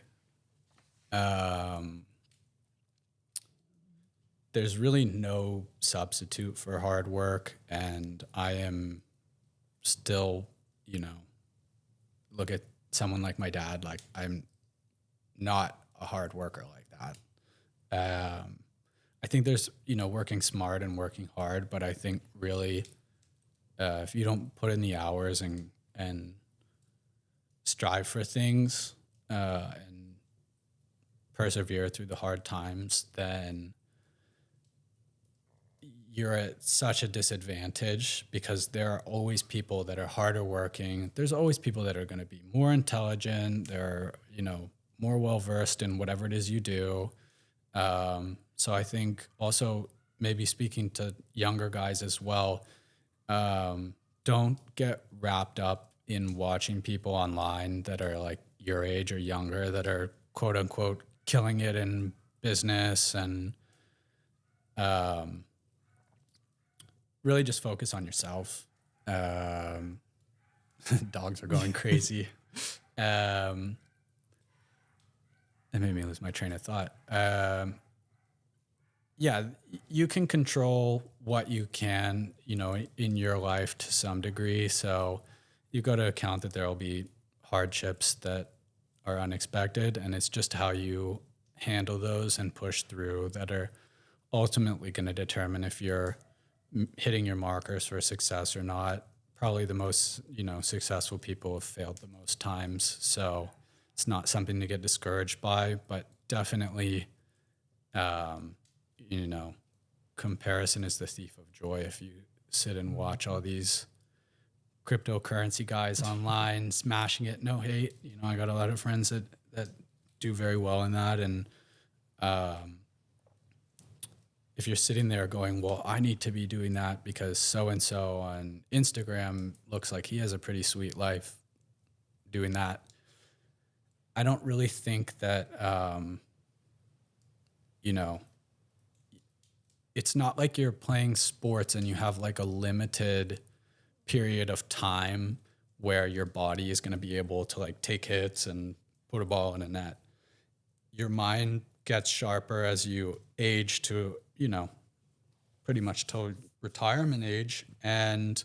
There's really no substitute for hard work, and I am still, you know, look at someone like my dad, like I'm not a hard worker like that. I think there's, you know, working smart and working hard, but I think really if you don't put in the hours and strive for things and persevere through the hard times, then you're at such a disadvantage, because there are always people that are harder working. There's always people that are going to be more intelligent. They're, you know, more well-versed in whatever it is you do. So I think also, maybe speaking to younger guys as well, don't get wrapped up in watching people online that are like your age or younger that are quote unquote killing it in business, and really just focus on yourself. Dogs are going crazy. It made me lose my train of thought. Yeah, you can control what you can, you know, in your life to some degree. So you got to account that there will be hardships that are unexpected, and it's just how you handle those and push through that are ultimately going to determine if you're hitting your markers for success or not. Probably the most, you know, successful people have failed the most times. So it's not something to get discouraged by, but definitely, you know, comparison is the thief of joy. If you sit and watch all these cryptocurrency guys online smashing it, no hate, you know, I got a lot of friends that do very well in that. And if you're sitting there going, well, I need to be doing that because so-and-so on Instagram looks like he has a pretty sweet life doing that, I don't really think that, you know, it's not like you're playing sports and you have like a limited period of time where your body is going to be able to like take hits and put a ball in a net. Your mind gets sharper as you age to, you know, pretty much till retirement age, and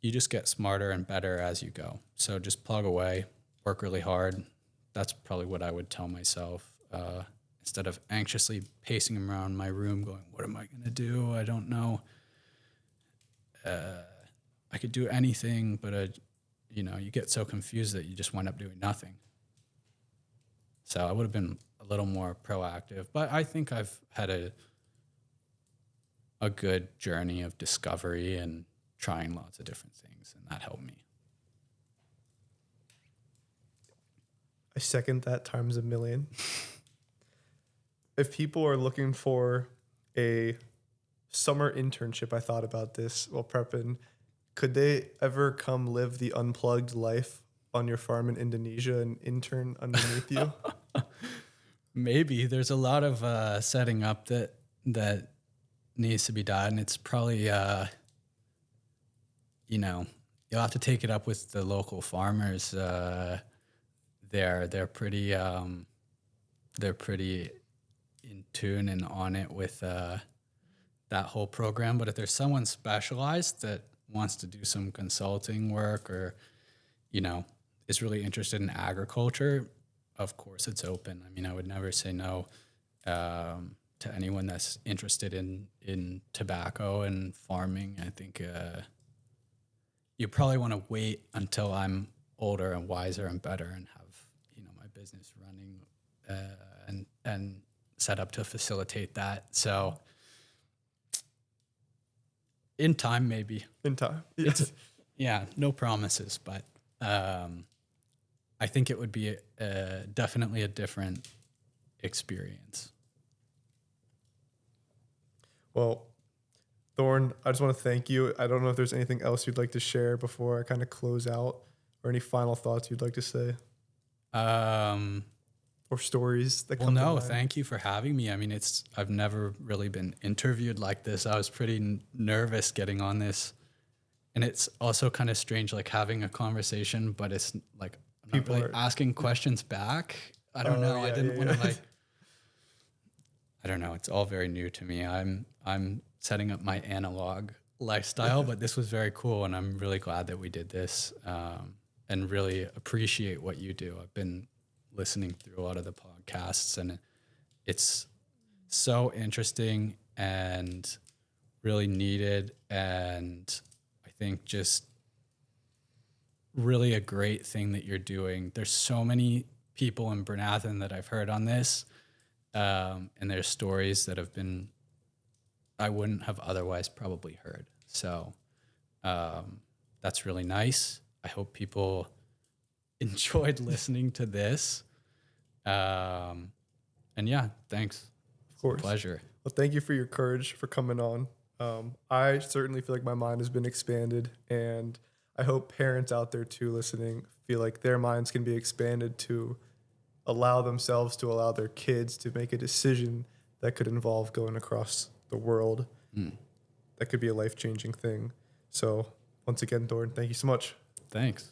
you just get smarter and better as you go. So just plug away, work really hard. That's probably what I would tell myself, instead of anxiously pacing around my room going, what am I going to do? I don't know. I could do anything, but, you know, you get so confused that you just wind up doing nothing. So I would have been a little more proactive, but I think I've had a good journey of discovery and trying lots of different things, and that helped me. I second that times a million. if people are looking for a summer internship, I thought about this while prepping. Could they ever come live the unplugged life on your farm in Indonesia and intern underneath you? Maybe there's a lot of setting up that needs to be done. It's probably you'll have to take it up with the local farmers. They're pretty in tune and on it with that whole program. But if there's someone specialized that wants to do some consulting work or is really interested in agriculture, of course it's open. I mean, I would never say no to anyone that's interested in tobacco and farming. I think you probably want to wait until I'm older and wiser and better and have my business running and set up to facilitate that. So in time, maybe. In time. Yes. Yeah, no promises, but I think it would be definitely a different experience. Well, Thorne, I just want to thank you. I don't know if there's anything else you'd like to share before I kind of close out, or any final thoughts you'd like to say, or stories that come to mind. Thank you for having me. I mean, I've never really been interviewed like this. I was pretty nervous getting on this, and it's also kind of strange, like having a conversation, but it's like I'm not really asking questions back. I don't know. I didn't want to like. I don't know. It's all very new to me. I'm setting up my analog lifestyle, but this was very cool, and I'm really glad that we did this, and really appreciate what you do. I've been listening through a lot of the podcasts, and it's so interesting and really needed, and I think just really a great thing that you're doing. There's so many people in Bernathen that I've heard on this, and there's stories that I wouldn't have otherwise probably heard. So that's really nice. I hope people enjoyed listening to this. And yeah, thanks. Of course. It's a pleasure. Well, thank you for your courage for coming on. I certainly feel like my mind has been expanded, and I hope parents out there too listening feel like their minds can be expanded to allow themselves to allow their kids to make a decision that could involve going across the world. That could be a life-changing thing. So once again, Thorne, thank you so much. Thanks.